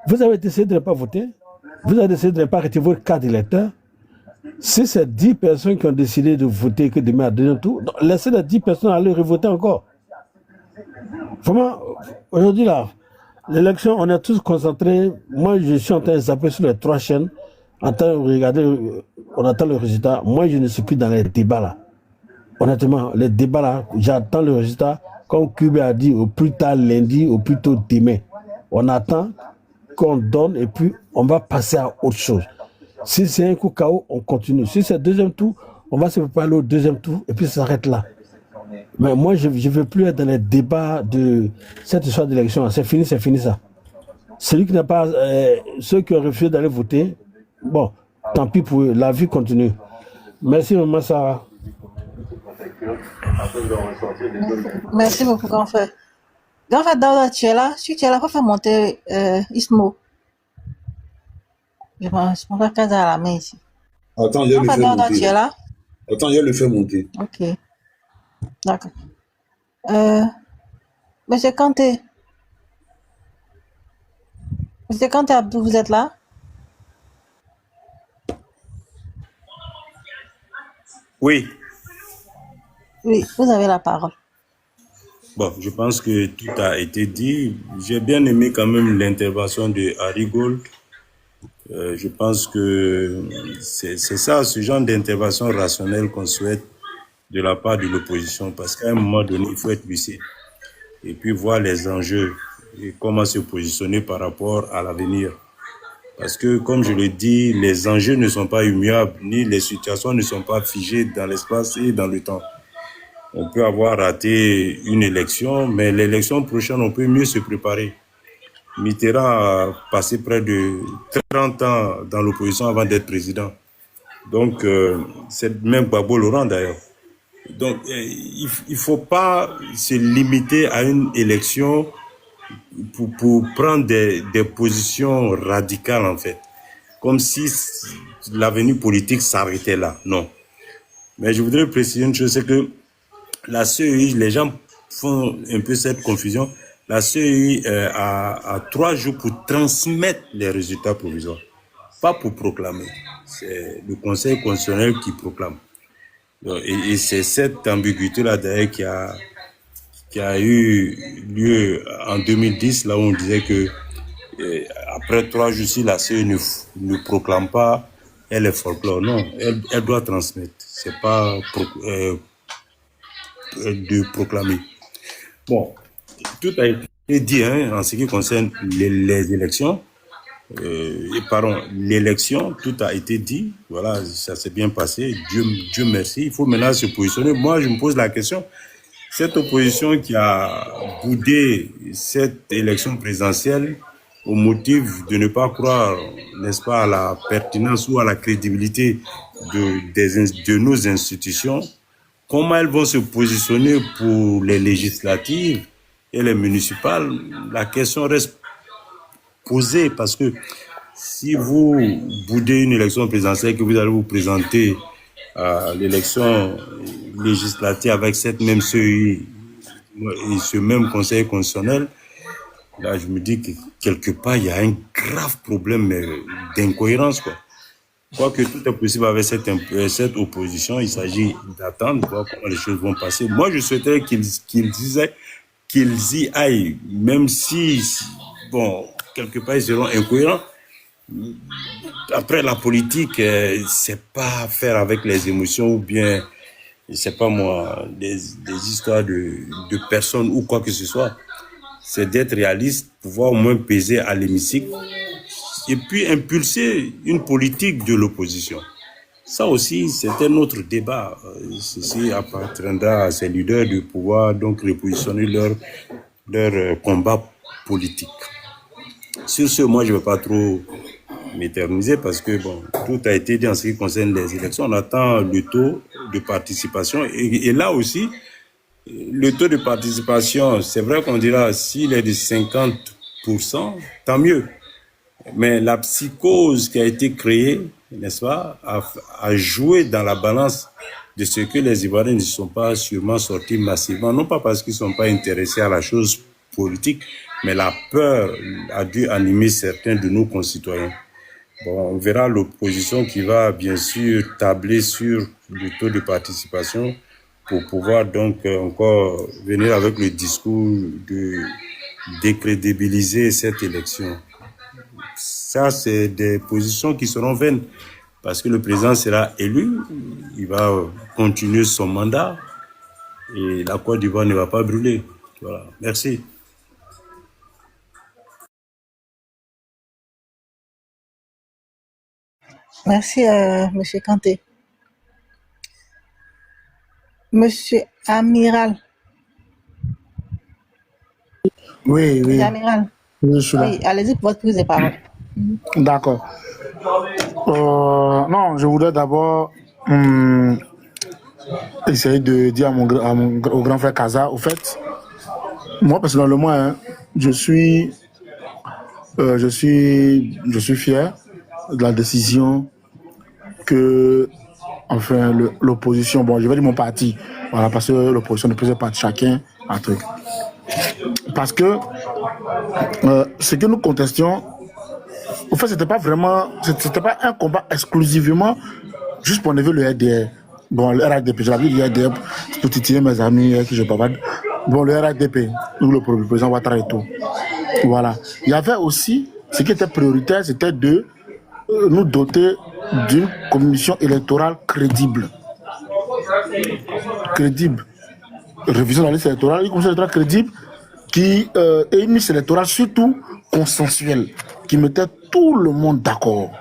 Vous avez décidé de ne pas voter. Vous avez décidé de ne pas retirer votre carte d'électeur. Si c'est 10 personnes qui ont décidé de voter que demain à deuxième tour, donc laissez les 10 personnes aller revoter encore. Vraiment, aujourd'hui là, l'élection, on est tous concentrés. Moi, je suis en train de zapper sur les 3 chaînes, en train de regarder, on attend le résultat. Moi, je ne suis plus dans les débats là. Honnêtement, les débats là, j'attends le résultat. Comme Cube a dit, au plus tard lundi, au plus tôt demain. On attend qu'on donne et puis on va passer à autre chose. Si c'est un coup KO, on continue. Si c'est le deuxième tour, on va se préparer au deuxième tour et puis ça s'arrête là. Mais moi, je ne veux plus être dans les débats de cette histoire d'élection. C'est fini ça. Celui qui n'a pas, ceux qui ont refusé d'aller voter, bon, tant pis pour eux, la vie continue. Merci, maman Sarah. Merci beaucoup, grand frère. Grand frère Daouda, tu es là? Si tu es là, faut faire monter Ismo. Je pense que Kaza a la main ici. Attends, je vais Grand le frère faire Daouda, tu es monter. là? Attends, je vais le faire monter. Ok, d'accord. Monsieur Kanté. Monsieur Kanté Abdou, vous êtes là? Oui, Oui, vous avez la parole. bon, je pense que tout a été dit. J'ai bien aimé quand même l'intervention de Harry Gold. Je pense que c'est ça, ce genre d'intervention rationnelle qu'on souhaite de la part de l'opposition, parce qu'à un moment donné, il faut être lucide et puis voir les enjeux et comment se positionner par rapport à l'avenir. Parce que, comme je le dis, les enjeux ne sont pas immuables, ni les situations ne sont pas figées dans l'espace et dans le temps. On peut avoir raté une élection, mais l'élection prochaine, on peut mieux se préparer. Mitterrand a passé près de 30 ans dans l'opposition avant d'être président. Donc, c'est même Gbagbo Laurent d'ailleurs. Donc, il ne faut pas se limiter à une élection pour prendre des positions radicales, en fait. Comme si l'avenir politique s'arrêtait là. Non. Mais je voudrais préciser une chose, c'est que la CEI, les gens font un peu cette confusion. La CEI a 3 jours pour transmettre les résultats provisoires, pas pour proclamer. C'est le Conseil constitutionnel qui proclame. Et c'est cette ambiguïté-là d'ailleurs qui a eu lieu en 2010, là où on disait que après 3 jours, si la CEI ne proclame pas, elle est folklore. Non, elle doit transmettre. C'est pas de proclamer. Bon, tout a été dit en ce qui concerne les élections. L'élection, tout a été dit. Voilà, ça s'est bien passé. Dieu merci. Il faut maintenant se positionner. Moi, je me pose la question. Cette opposition qui a boudé cette élection présidentielle au motif de ne pas croire, n'est-ce pas, à la pertinence ou à la crédibilité de nos institutions, comment elles vont se positionner pour les législatives et les municipales? La question reste posée parce que si vous boudez une élection présidentielle, que vous allez vous présenter à l'élection législative avec cette même CEI et ce même conseil constitutionnel, là je me dis que quelque part il y a un grave problème d'incohérence, quoi. Quoique tout est possible avec cette opposition, il s'agit d'attendre, voir comment les choses vont passer. Moi je souhaiterais qu'ils y aillent, même si, bon, quelque part ils seront incohérents. Après la politique, c'est pas faire avec les émotions ou bien, c'est pas moi, des histoires de personnes ou quoi que ce soit. C'est d'être réaliste, pouvoir au moins peser à l'hémicycle et puis impulser une politique de l'opposition. Ça aussi, c'est un autre débat. Ceci appartiendra à ces leaders de pouvoir donc repositionner leur combat politique. Sur ce, moi, je ne vais pas trop m'éterniser parce que bon, tout a été dit en ce qui concerne les élections. On attend le taux de participation et là aussi, le taux de participation, c'est vrai qu'on dira s'il est de 50%, tant mieux. Mais la psychose qui a été créée, n'est-ce pas, a joué dans la balance de ce que les Ivoiriens ne sont pas sûrement sortis massivement, non pas parce qu'ils ne sont pas intéressés à la chose politique, mais la peur a dû animer certains de nos concitoyens. Bon, on verra l'opposition qui va bien sûr tabler sur le taux de participation pour pouvoir donc encore venir avec le discours de décrédibiliser cette élection. Ça, c'est des positions qui seront vaines parce que le président sera élu, il va continuer son mandat et la Côte d'Ivoire ne va pas brûler. Voilà. Merci. Merci, Monsieur Kanté. Monsieur Amiral. Oui, oui. Monsieur Amiral. Je suis là. Oui, allez-y pour votre prise de parole. D'accord. Non, je voudrais d'abord essayer de dire au grand frère Kaza, au fait, moi personnellement, hein, je suis fier de la décision que, enfin, l'opposition, bon, je vais dire mon parti, voilà, parce que l'opposition ne peut pas de chacun un truc. Parce que ce que nous contestions, au fait, c'était pas un combat exclusivement juste pour enlever le RDR. Bon, le RADP, j'avais dit le RDR pour titiller mes amis qui je parle. Bon, le RADP, nous, le président Ouattara et tout. Voilà. Il y avait aussi, ce qui était prioritaire, c'était de nous doter d'une commission électorale crédible. Crédible. Révision de la liste électorale, une commission électorale crédible qui est une liste électorale surtout consensuelle, qui mettait tout le monde d'accord.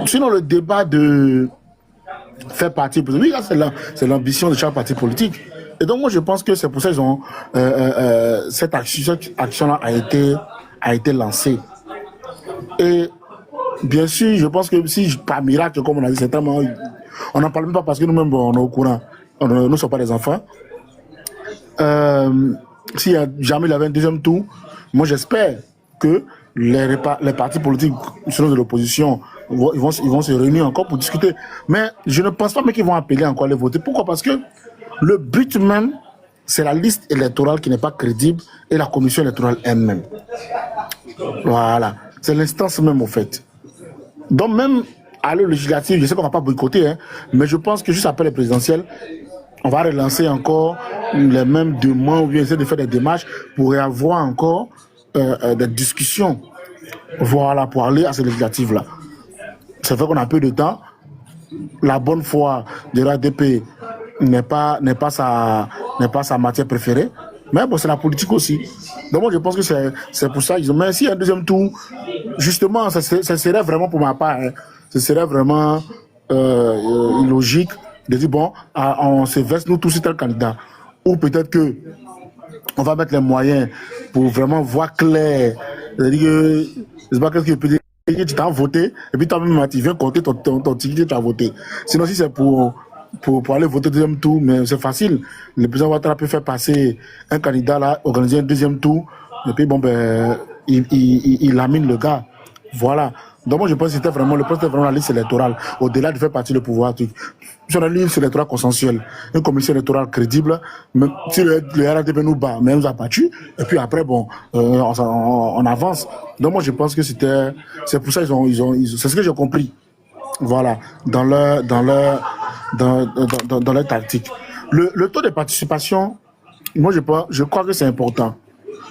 Sinon, le débat de faire partie. Oui, là, c'est l'ambition de chaque parti politique. Et donc, moi, je pense que c'est pour ça qu'ils ont cette action-là a été lancée. Et bien sûr, je pense que si par miracle, comme on a dit, c'est tellement, on n'en parle même pas parce que nous-mêmes, on est au courant. Nous ne sommes pas des enfants. Si jamais il y avait un deuxième tour, moi, j'espère que les partis politiques, selon de l'opposition, ils vont se réunir encore pour discuter. Mais je ne pense pas qu'ils vont appeler encore à les voter. Pourquoi? Parce que le but même, c'est la liste électorale qui n'est pas crédible et la commission électorale elle-même. Voilà. C'est l'instance même, au fait. Donc, même à l'heure législative, je sais qu'on ne va pas boycotter, hein, mais je pense que juste après les présidentielles, on va relancer encore les mêmes demandes ou bien essayer de faire des démarches pour avoir encore des discussions. Voilà, pour aller à ces législatives-là. C'est vrai qu'on a peu de temps. La bonne foi de l'ADP n'est pas sa matière préférée. Mais bon, c'est la politique aussi. Donc moi, je pense que c'est pour ça. Mais s'il y a un deuxième tour, justement, ça serait vraiment pour ma part, hein, ce serait vraiment illogique de dire, bon, on se verse nous tous sur tel candidat. Ou peut-être que on va mettre les moyens pour vraiment voir clair. C'est-à-dire que, je sais pas qu'est-ce que peut dire, tu t'as voté, et puis toi-même, tu viens compter ton ticket que tu as voté. Sinon, si c'est pour aller voter deuxième tour, mais c'est facile. Le président Ouattara peut faire passer un candidat là, organiser un deuxième tour, et puis bon, ben, il lamine le gars. Voilà. Donc moi, je pense que c'était vraiment la liste électorale, au-delà de faire partie du pouvoir. Sur la liste électorale consensuelle, une commission électorale crédible, même si le RADP nous bat, mais nous a battu, et puis après, bon, on avance. Donc moi, je pense que c'est pour ça c'est ce que j'ai compris. Voilà, dans leur tactique. Le taux de participation, moi, je crois que c'est important.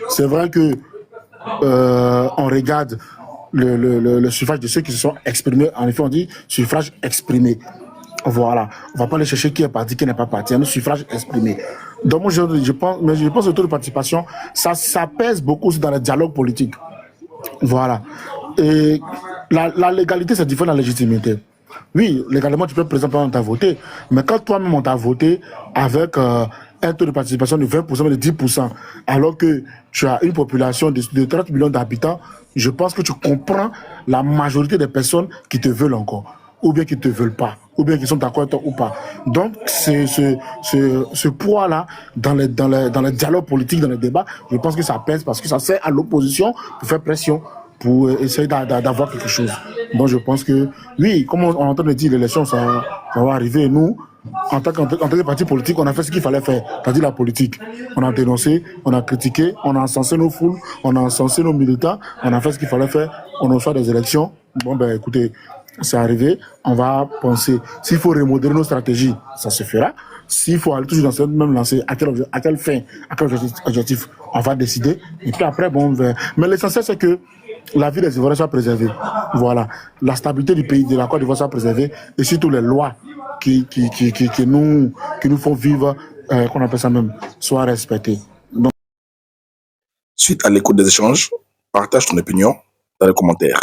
C'est vrai que on regarde le suffrage de ceux qui se sont exprimés. En effet, on dit suffrage exprimé. Voilà. On ne va pas aller chercher qui est parti, qui n'est pas parti. Un suffrage exprimé. Donc, moi, je pense que le taux de participation, ça pèse beaucoup dans le dialogue politique. Voilà. Et la légalité, c'est différent de la légitimité. Oui, légalement, tu peux présenter on t'a voté. Mais quand toi-même, on t'a voté avec un taux de participation de 20%, de 10%, alors que tu as une population de 30 millions d'habitants, je pense que tu comprends la majorité des personnes qui te veulent encore, ou bien qui ne te veulent pas, ou bien qui sont d'accord avec toi ou pas. Donc, ce poids-là, dans le dialogue politique, dans les débats, je pense que ça pèse parce que ça sert à l'opposition pour faire pression, pour essayer d'avoir quelque chose. Donc, je pense que, oui, comme on entend le dire, l'élection, ça va arriver. Nous, en tant que parti politique, on a fait ce qu'il fallait faire, c'est-à-dire la politique. On a dénoncé, on a critiqué, on a encensé nos foules, on a encensé nos militants, on a fait ce qu'il fallait faire, on a fait des élections. Bon, ben, écoutez, c'est arrivé, on va penser. S'il faut remodeler nos stratégies, ça se fera. S'il faut aller toujours dans cette même lancée, à quelle fin, à quel objectif, on va décider. Et puis après, bon, mais l'essentiel, c'est que la vie des Ivoiriens soit préservée. Voilà. La stabilité du pays, de la Côte d'Ivoire soit préservée. Et surtout les lois qui nous font vivre, qu'on appelle ça même, soient respectées. Donc... Suite à l'écoute des échanges, partage ton opinion dans les commentaires.